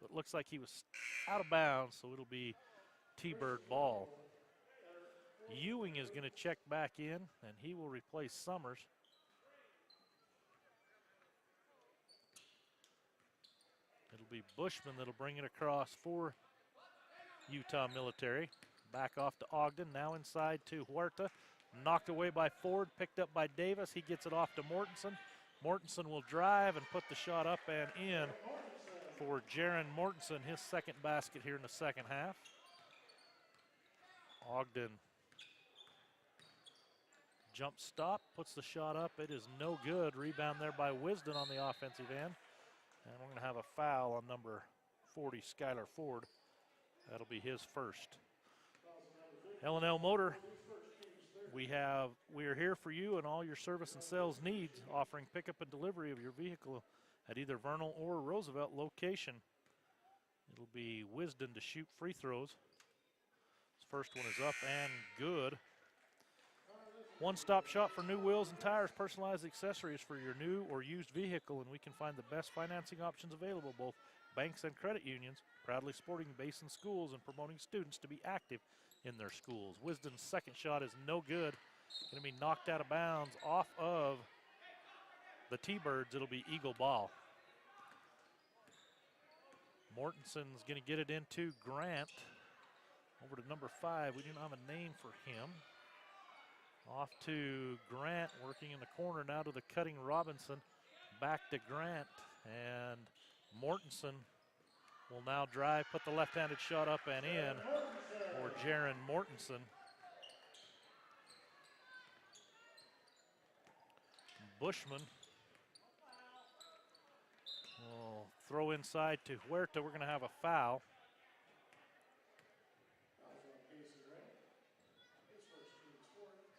but looks like he was out of bounds, so it'll be T-Bird ball. Ewing is going to check back in, and he will replace Summers. It'll be Bushman that'll bring it across for Utah Military. Back off to Ogden, now inside to Huerta. Knocked away by Ford, picked up by Davis. He gets it off to Mortensen. Mortensen will drive and put the shot up and in for Jaron Mortensen, his second basket here in the second half. Ogden jump stop, puts the shot up. It is no good. Rebound there by Wisden on the offensive end. And we're going to have a foul on number 40, Skylar Ford. That'll be his first. L&L Motor, we are here for you and all your service and sales needs, offering pickup and delivery of your vehicle at either Vernal or Roosevelt location. It'll be Wisden to shoot free throws. His first one is up and good. One-stop shop for new wheels and tires, personalized accessories for your new or used vehicle, and we can find the best financing options available, both banks and credit unions, proudly supporting Basin schools and promoting students to be active in their schools. Wisdom's second shot is no good. Going to be knocked out of bounds off of the T-Birds. It'll be Eagle ball. Mortenson's going to get it into Grant. Over to number 5. We do not have a name for him. Off to Grant, working in the corner now to the cutting Robinson. Back to Grant, and Mortensen will now drive, put the left-handed shot up and in for Jaron Mortensen. Bushman will throw inside to Huerta. We're going to have a foul.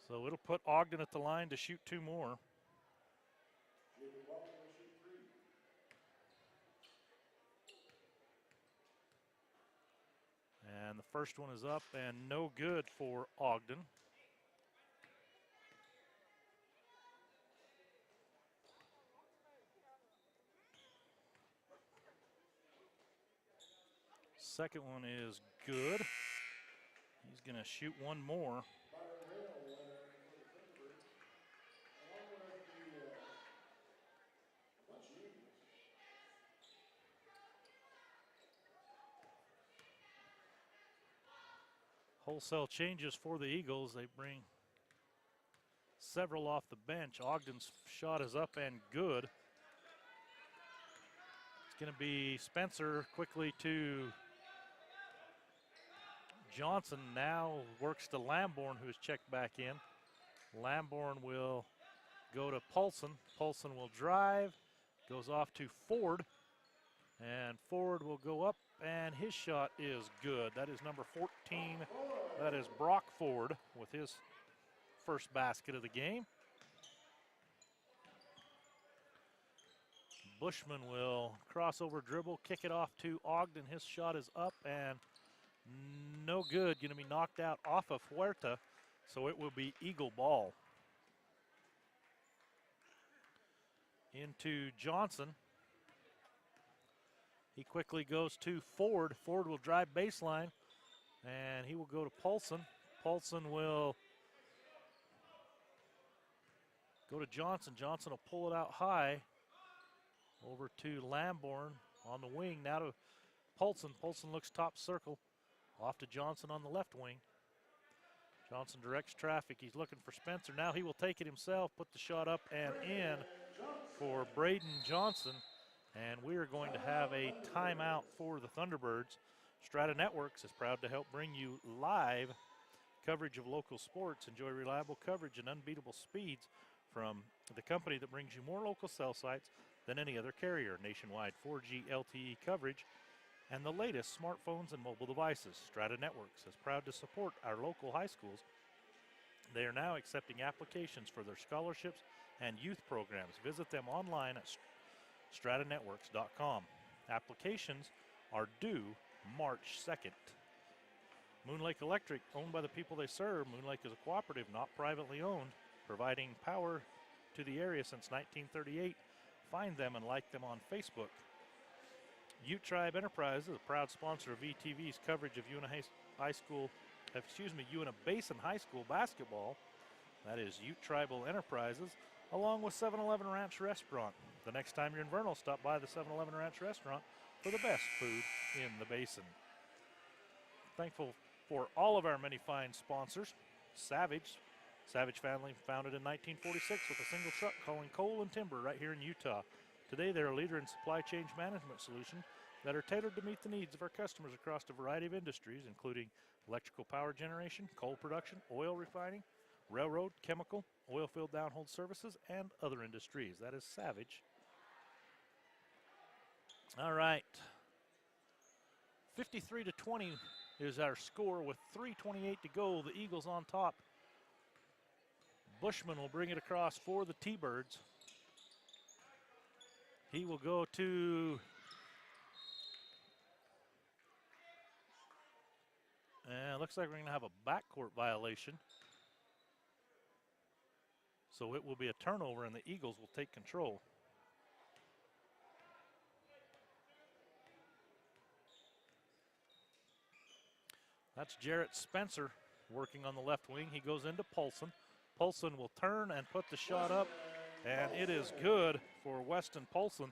So it'll put Ogden at the line to shoot 2 more. And the first one is up and no good for Ogden. Second one is good. He's going to shoot one more. Wholesale changes for the Eagles. They bring several off the bench. Ogden's shot is up and good. It's going to be Spencer quickly to Johnson. Now works to Lamborn, who is checked back in. Lamborn will go to Paulson. Paulson will drive, goes off to Ford, and Ford will go up, and his shot is good. That is number 14. That is Brock Ford with his first basket of the game. Bushman will crossover dribble, kick it off to Ogden. His shot is up and no good. Going to be knocked out off of Huerta, so it will be Eagle ball. Into Johnson. He quickly goes to Ford. Ford will drive baseline, and he will go to Paulson. Paulson will go to Johnson. Johnson will pull it out high over to Lamborn on the wing. Now to Paulson. Paulson looks top circle. Off to Johnson on the left wing. Johnson directs traffic. He's looking for Spencer. Now he will take it himself, put the shot up and in for Braden Johnson. And we are going to have a timeout for the Thunderbirds. Strata Networks is proud to help bring you live coverage of local sports. Enjoy reliable coverage and unbeatable speeds from the company that brings you more local cell sites than any other carrier. Nationwide 4G LTE coverage and the latest smartphones and mobile devices. Strata Networks is proud to support our local high schools. They are now accepting applications for their scholarships and youth programs. Visit them online at stratanetworks.com. Applications are due March 2nd. Moon Lake Electric, owned by the people they serve. Moon Lake is a cooperative, not privately owned, providing power to the area since 1938. Find them and like them on Facebook. Ute Tribe Enterprises is a proud sponsor of VTV's coverage of Uinta Basin High School basketball. That is Ute Tribal Enterprises, along with 7-Eleven Ranch Restaurant. The next time you're in Vernal, stop by the 7-Eleven Ranch Restaurant for the best food in the basin. Thankful for all of our many fine sponsors. Savage family, founded in 1946 with a single truck hauling coal and timber right here in Utah. Today, they're a leader in supply chain management solutions that are tailored to meet the needs of our customers across a variety of industries, including electrical power generation, coal production, oil refining, railroad, chemical, oil field downhole services, and other industries. That is Savage. All right. 53-20 is our score with 3:28 to go. The Eagles on top. Bushman will bring it across for the T-Birds. He will go to looks like we're going to have a backcourt violation. So it will be a turnover, and the Eagles will take control. That's Jarrett Spencer working on the left wing. He goes into Polson. Polson will turn and put the shot up, and it is good for Weston Polson.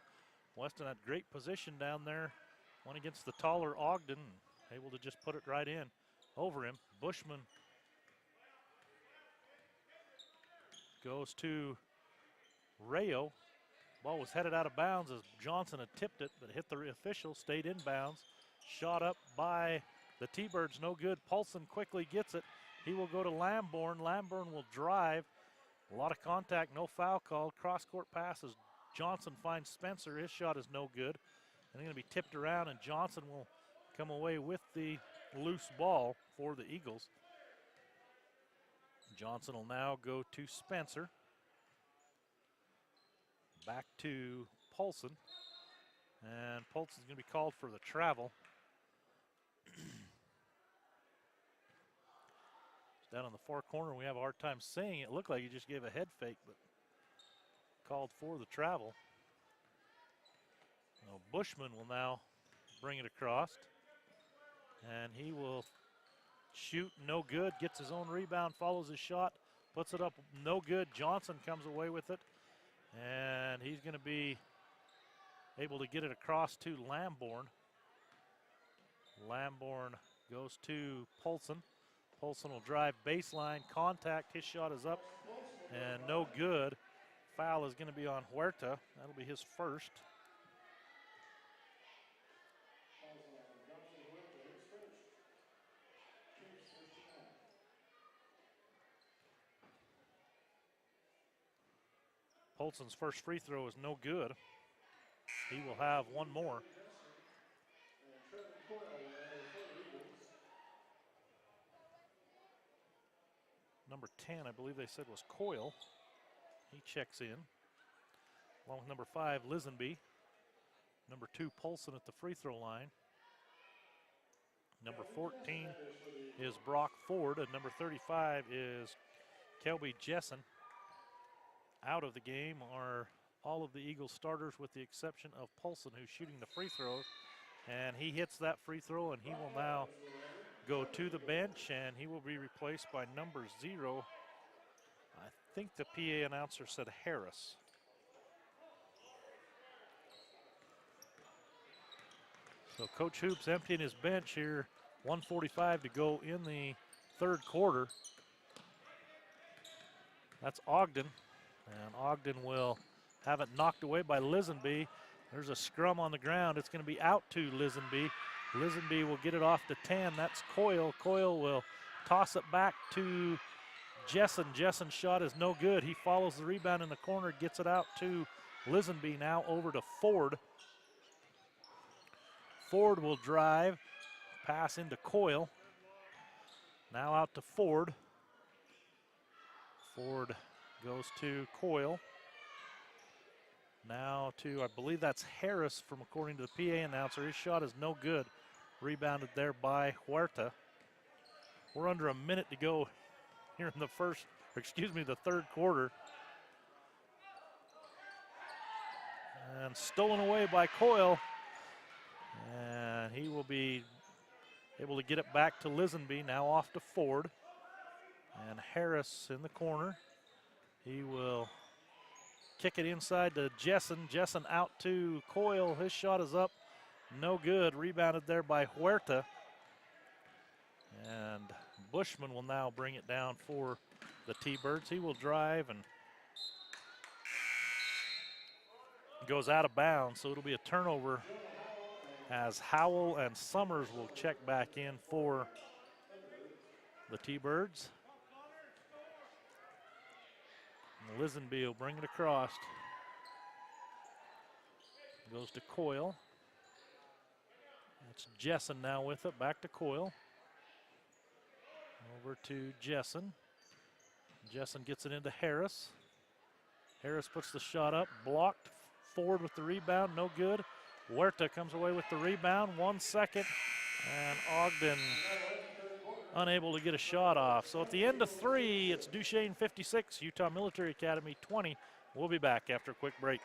Weston had great position down there. Went against the taller Ogden, able to just put it right in over him. Bushman goes to Rayo. Ball was headed out of bounds as Johnson had tipped it, but hit the official, stayed in bounds. Shot up by the T-Birds, no good. Paulson quickly gets it. He will go to Lamborn. Lamborn will drive. A lot of contact, no foul called. Cross-court passes. Johnson finds Spencer. His shot is no good. And they're going to be tipped around, and Johnson will come away with the loose ball for the Eagles. Johnson will now go to Spencer. Back to Paulson. And Paulson's going to be called for the travel. Down in the far corner, we have a hard time saying it. It looked like he just gave a head fake, but called for the travel. Now Bushman will now bring it across. And he will shoot, no good. Gets his own rebound, follows his shot, puts it up, no good. Johnson comes away with it. And he's going to be able to get it across to Lamborn. Lamborn goes to Polson. Polson will drive baseline, contact, his shot is up, and no good. Foul is going to be on Huerta. That'll be his first. Polson's first free throw is no good. He will have one more. Number 10, I believe they said was Coyle. He checks in. Along with number 5, Lisenby. Number 2, Polson at the free throw line. Number 14 is Brock Ford, and number 35 is Kelby Jessen. Out of the game are all of the Eagles starters with the exception of Polson, who's shooting the free throws. And he hits that free throw, and he will now go to the bench, and he will be replaced by number 0. I think the PA announcer said Harris. So Coach Hoops emptying his bench here. 1:45 to go in the third quarter. That's Ogden, and Ogden will have it knocked away by Lisenby. There's a scrum on the ground. It's going to be out to Lisenby. Lisenby will get it off to 10. That's Coyle. Coyle will toss it back to Jessen. Jessen's shot is no good. He follows the rebound in the corner, gets it out to Lisenby. Now over to Ford. Ford will drive, pass into Coyle. Now out to Ford. Ford goes to Coyle. Now to, I believe that's Harris from according to the PA announcer. His shot is no good. Rebounded there by Huerta. We're under a minute to go here in the third quarter. And stolen away by Coyle. And he will be able to get it back to Lisenby. Now off to Ford. And Harris in the corner. He will kick it inside to Jessen. Jessen out to Coyle. His shot is up. No good. Rebounded there by Huerta. And Bushman will now bring it down for the T-Birds. He will drive and goes out of bounds, so it'll be a turnover as Howell and Summers will check back in for the T-Birds. And Lisenby will bring it across. Goes to Coyle. That's Jessen now with it. Back to Coyle. Over to Jessen. Jessen gets it into Harris. Harris puts the shot up. Blocked. Ford with the rebound. No good. Huerta comes away with the rebound. 1 second. And Ogden unable to get a shot off. So at the end of 3, it's Duchesne 56, Utah Military Academy 20. We'll be back after a quick break.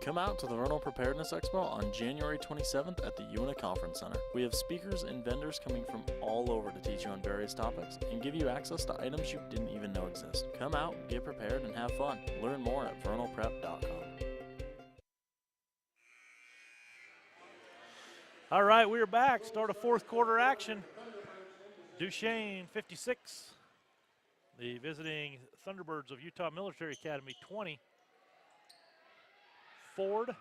Come out to the Vernal Preparedness Expo on January 27th at the UNA Conference Center. We have speakers and vendors coming from all over to teach you on various topics and give you access to items you didn't even know exist. Come out, get prepared, and have fun. Learn more at vernalprep.com. All right, we're back. Start of 4th quarter action. Duchesne 56. The visiting Thunderbirds of Utah Military Academy 20. Ford,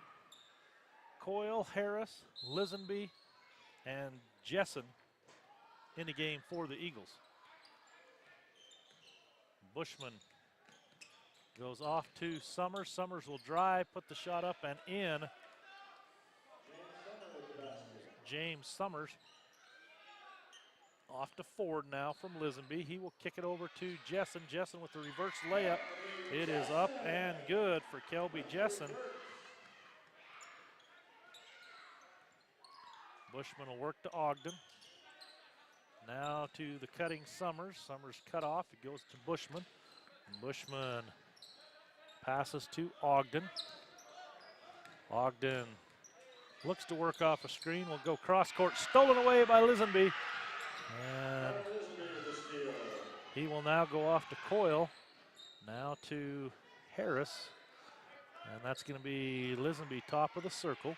Coyle, Harris, Lisenby, and Jessen in the game for the Eagles. Bushman goes off to Summers. Summers will drive, put the shot up and in. James Summers off to Ford now from Lisenby. He will kick it over to Jessen. Jessen with the reverse layup. It is up and good for Kelby Jessen. Bushman will work to Ogden. Now to the cutting Summers. Summers cut off. It goes to Bushman. Bushman passes to Ogden. Ogden looks to work off a screen. Will go cross court. Stolen away by Lisenby. And he will now go off to Coyle. Now to Harris. And that's going to be Lisenby top of the circle.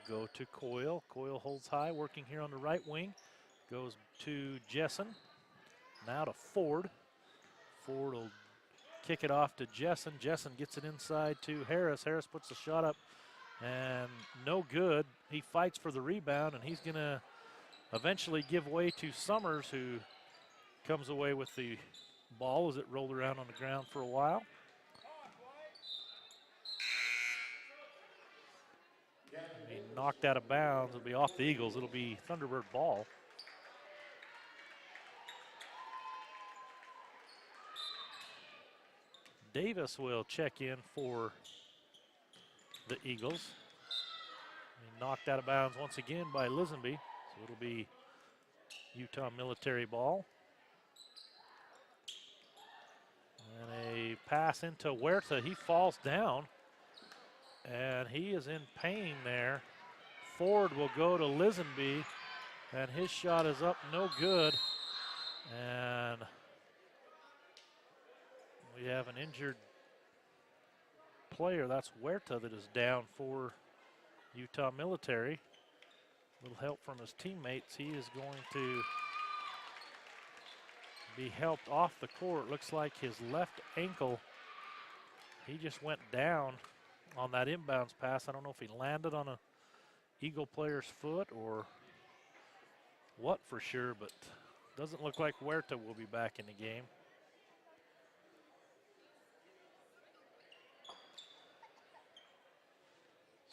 We'll go to Coyle. Coyle holds high, working here on the right wing. Goes to Jessen. Now to Ford. Ford will kick it off to Jessen. Jessen gets it inside to Harris. Harris puts the shot up and no good. He fights for the rebound and he's going to eventually give way to Summers, who comes away with the ball as it rolled around on the ground for a while. He knocked out of bounds. It'll be off the Eagles. It'll be Thunderbird ball. Davis will check in for the Eagles. He knocked out of bounds once again by Lisenby. So it'll be Utah Military ball. And a pass into Huerta. He falls down. And he is in pain there. Ford will go to Lisenby, and his shot is up, no good. And we have an injured player. That's Huerta that is down for Utah Military. A little help from his teammates. He is going to be helped off the court. Looks like his left ankle, he just went down on that inbounds pass. I don't know if he landed on a Eagle player's foot or what for sure, but doesn't look like Huerta will be back in the game.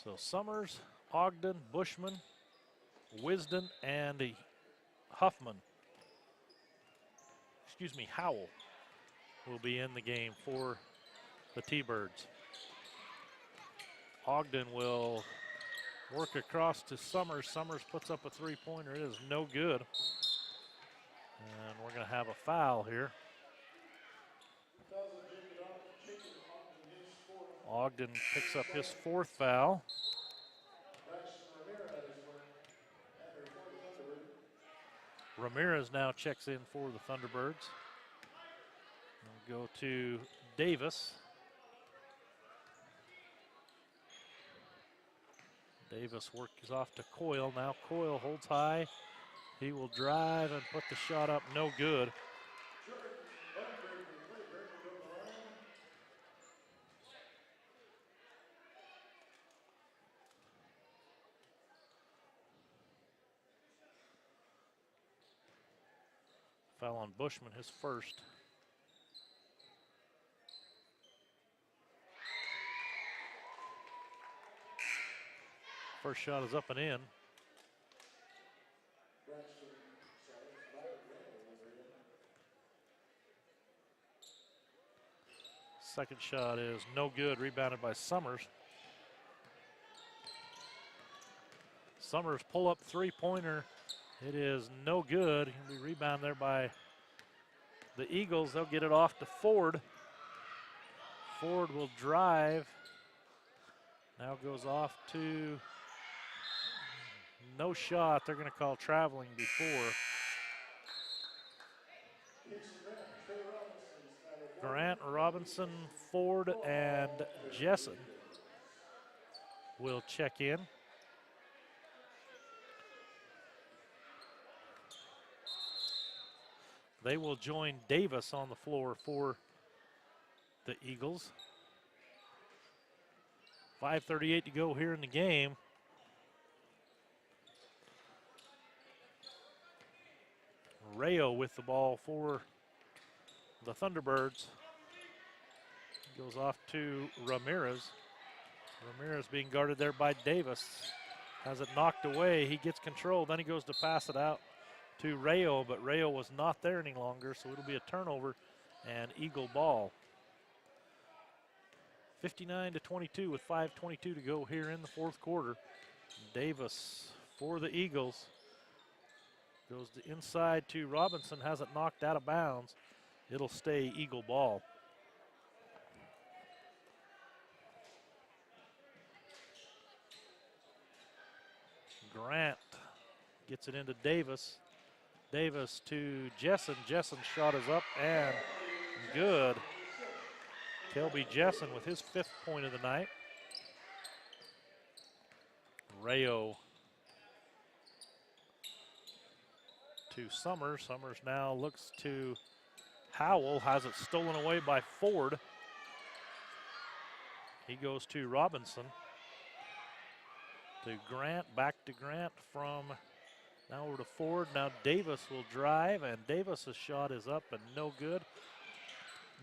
So Summers, Ogden, Bushman, Wisden, and Huffman, excuse me, Howell will be in the game for the T-Birds. Ogden will work across to Summers. Summers puts up a three-pointer. It is no good. And we're going to have a foul here. Ogden picks up his 4th foul. Ramirez now checks in for the Thunderbirds. We'll go to Davis. Davis works off to Coyle. Now Coyle holds high. He will drive and put the shot up. No good. Foul on Bushman, his first. First shot is up and in. Second shot is no good, rebounded by Summers. Summers pull-up three-pointer. It is no good. He'll be rebounded there by the Eagles. They'll get it off to Ford. Ford will drive. Now goes off to no shot. They're going to call traveling before. Grant, Robinson, Ford, and Jessen will check in. They will join Davis on the floor for the Eagles. 5:38 to go here in the game. Rayo with the ball for the Thunderbirds. Goes off to Ramirez. Ramirez being guarded there by Davis. Has it knocked away. He gets control. Then he goes to pass it out to Rayo, but Rayo was not there any longer, so it'll be a turnover and Eagle ball. 59-22 with 5:22 to go here in the fourth quarter. Davis for the Eagles. Goes to inside to Robinson, has it knocked out of bounds. It'll stay Eagle ball. Grant gets it into Davis. Davis to Jessen. Jessen's shot is up and good. Kelby Jessen with his 5th point of the night. Rayo to Summers. Summers now looks to Howell, has it stolen away by Ford. He goes to Robinson. To Grant, back to Grant from now over to Ford. Now Davis will drive, and Davis's shot is up and no good.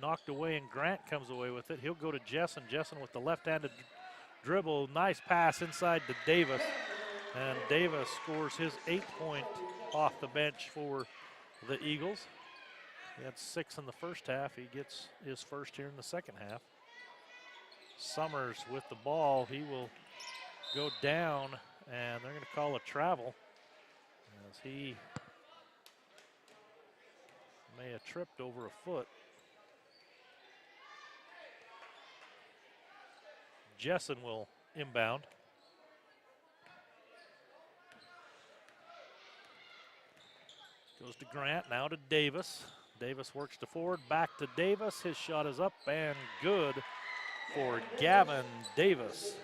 Knocked away, and Grant comes away with it. He'll go to Jessen. Jessen with the left-handed dribble. Nice pass inside to Davis. And Davis scores his 8th point off the bench for the Eagles. He had 6 in the first half. He gets his first here in the second half. Summers with the ball. He will go down, and they're going to call a travel as he may have tripped over a foot. Jessen will inbound. Goes to Grant, now to Davis. Davis works to Ford, back to Davis. His shot is up and good for Gavin Davis.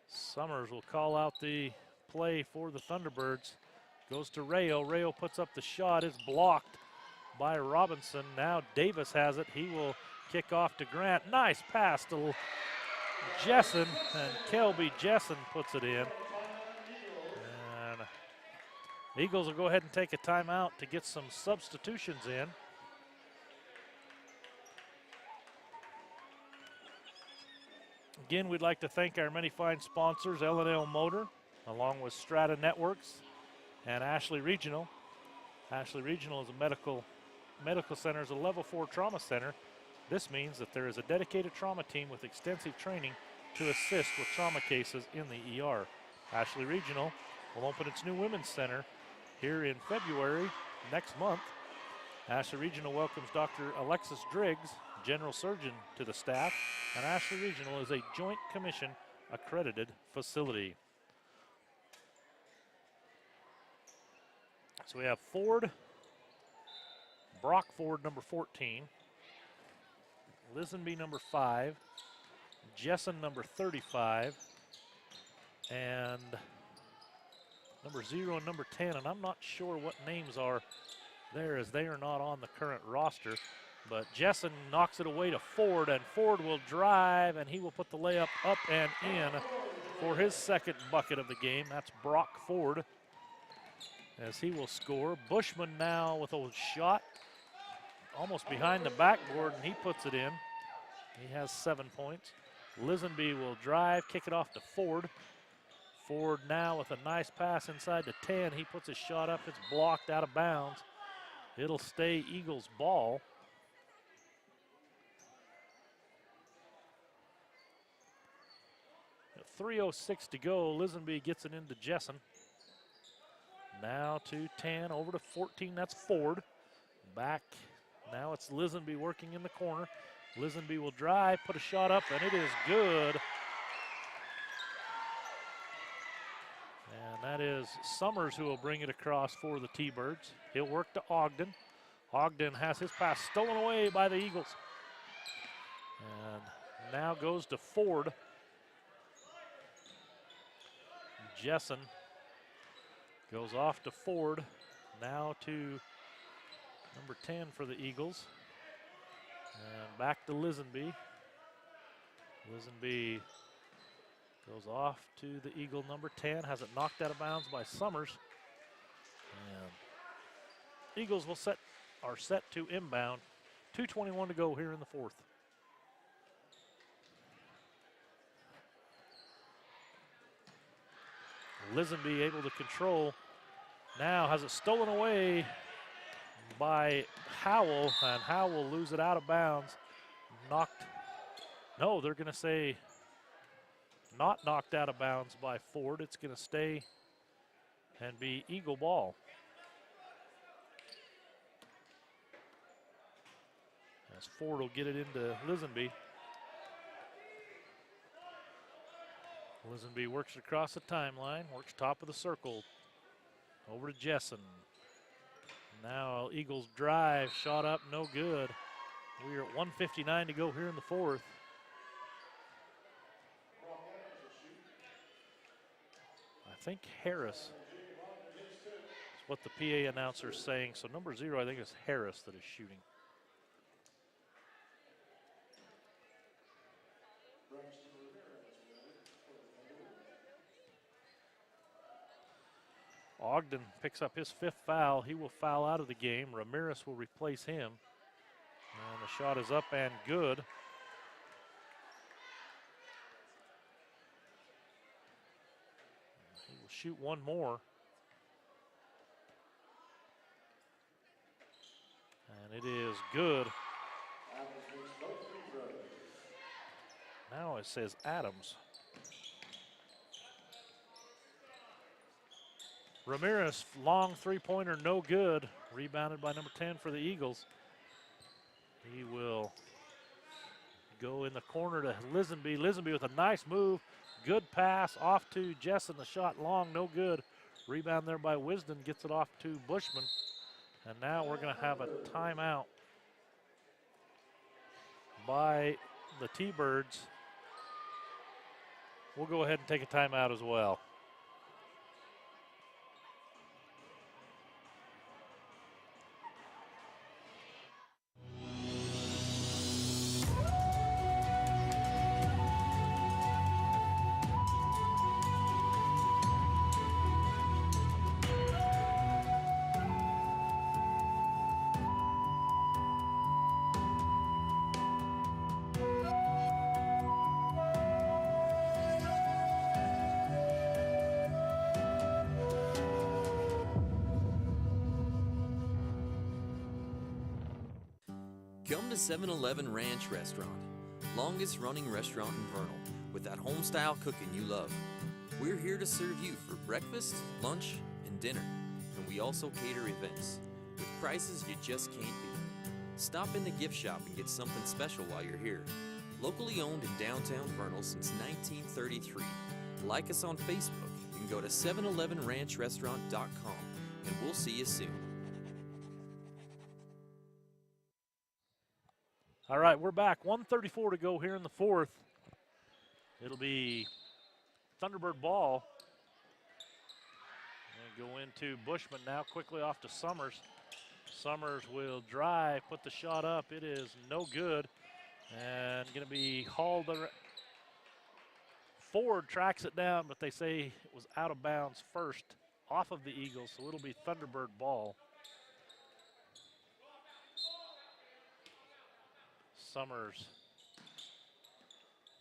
Summers will call out the play for the Thunderbirds. Goes to Rayo. Rayo puts up the shot. It's blocked by Robinson. Now Davis has it. He will kick off to Grant. Nice pass to Jessen, and Kelby Jessen puts it in. And the Eagles will go ahead and take a timeout to get some substitutions in. Again, we'd like to thank our many fine sponsors, L&L Motor, along with Strata Networks and Ashley Regional. Ashley Regional is a medical center, is a level 4 trauma center. This means that there is a dedicated trauma team with extensive training to assist with trauma cases in the ER. Ashley Regional will open its new women's center here in February next month. Ashley Regional welcomes Dr. Alexis Driggs, general surgeon, to the staff, and Ashley Regional is a Joint Commission accredited facility. So we have Brock Ford, number 14. Lisenby number 5, Jessen number 35, and number 0 and number 10. And I'm not sure what names are there as they are not on the current roster. But Jessen knocks it away to Ford, and Ford will drive, and he will put the layup up and in for his second bucket of the game. That's Brock Ford as he will score. Bushman now with a shot almost behind the backboard, and he puts it in. He has 7 points. Lisenby will drive, kick it off to Ford. Ford now with a nice pass inside the 10. He puts his shot up. It's blocked out of bounds. It'll stay Eagles ball. 3:06 to go. Lisenby gets it into Jessen. Now to 10, over to 14. That's Ford. Back. Now it's Lisenby working in the corner. Lisenby will drive, put a shot up, and it is good. And that is Summers who will bring it across for the T-Birds. He'll work to Ogden. Ogden has his pass stolen away by the Eagles. And now goes to Ford. Jessen goes off to Ford. Now to number 10 for the Eagles. And back to Lisenby. Lisenby goes off to the Eagle number 10. Has it knocked out of bounds by Summers. And Eagles are set to inbound. 2:21 to go here in the fourth. Lisenby able to control. Now has it stolen away by Howell, and Howell will lose it out of bounds. No, they're going to say not knocked out of bounds by Ford. It's going to stay and be Eagle ball. As Ford will get it into Lisenby. Lisenby works across the timeline, works top of the circle. Over to Jessen. Now Eagles drive, shot up, no good. We are at 1:59 to go here in the fourth. I think Harris is what the PA announcer is saying. So number 0, I think it's Harris that is shooting. Ogden picks up his 5th foul. He will foul out of the game. Ramirez will replace him. And the shot is up and good. He will shoot one more. And it is good. Now it says Adams. Ramirez, long three-pointer, no good. Rebounded by number 10 for the Eagles. He will go in the corner to Lisenby. Lisenby with a nice move. Good pass off to Jessen. The shot long, no good. Rebound there by Wisdom, gets it off to Bushman. And now we're going to have a timeout by the T-Birds. We'll go ahead and take a timeout as well. Come to 7-Eleven Ranch Restaurant, longest running restaurant in Vernal, with that home-style cooking you love. We're here to serve you for breakfast, lunch, and dinner, and we also cater events, with prices you just can't beat. Stop in the gift shop and get something special while you're here. Locally owned in downtown Vernal since 1933. Like us on Facebook. You can go to 711ranchrestaurant.com, and we'll see you soon. All right, we're back. 1:34 to go here in the fourth. It'll be Thunderbird ball. And go into Bushman now, quickly off to Summers. Summers will drive, put the shot up. It is no good. And going to be hauled. Ford tracks it down, but they say it was out of bounds first off of the Eagles, so it'll be Thunderbird ball. Summers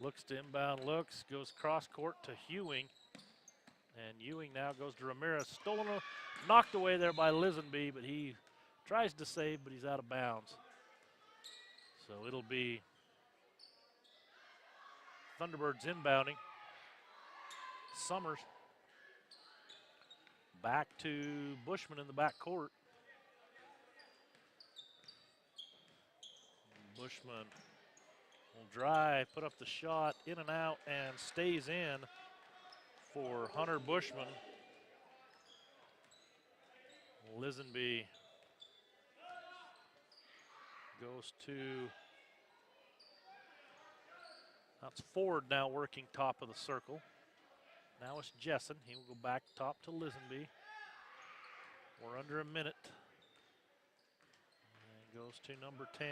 looks to inbound, goes cross court to Hewing. And Ewing now goes to Ramirez. Stolen, knocked away there by Lisenby, but he tries to save, but he's out of bounds. So it'll be Thunderbirds inbounding. Summers back to Bushman in the back court. Bushman will drive, put up the shot, in and out, and stays in for Hunter Bushman. Lisenby goes to, that's Ford now working top of the circle. Now it's Jessen. He will go back top to Lisenby. We're under a minute. And goes to number 10.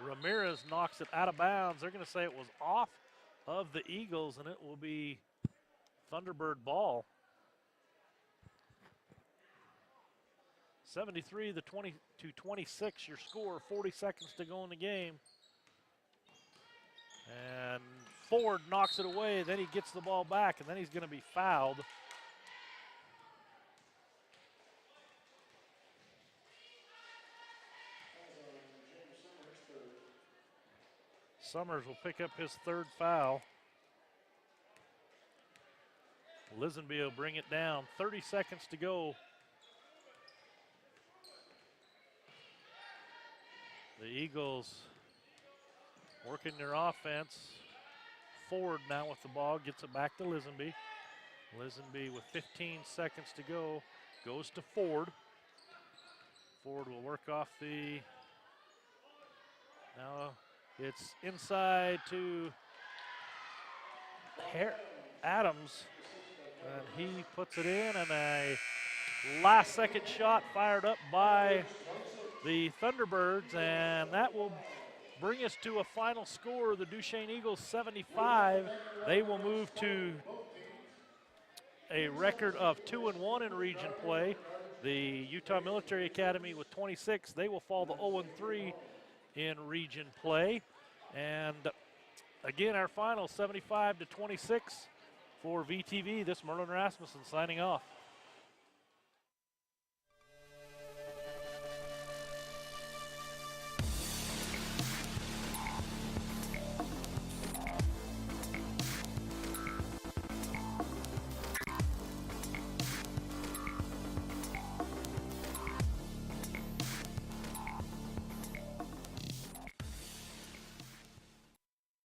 Ramirez knocks it out of bounds. They're going to say it was off of the Eagles, and it will be Thunderbird ball. 73 to 26, your score, 40 seconds to go in the game. And Ford knocks it away, then he gets the ball back, and then he's going to be fouled. Summers will pick up his third foul. Lisenby will bring it down. 30 seconds to go. The Eagles working their offense. Ford now with the ball, gets it back to Lisenby. Lisenby with 15 seconds to go, goes to Ford. Ford will work off the, now it's inside to Adams, and he puts it in, and a last second shot fired up by the Thunderbirds, and that will bring us to a final score. The Duchesne Eagles 75. They will move to a record of 2-1 in region play. The Utah Military Academy with 26. They will fall to 0-3 in region play. And again, our final 75 to 26 for VTV. This Merlin Rasmussen signing off.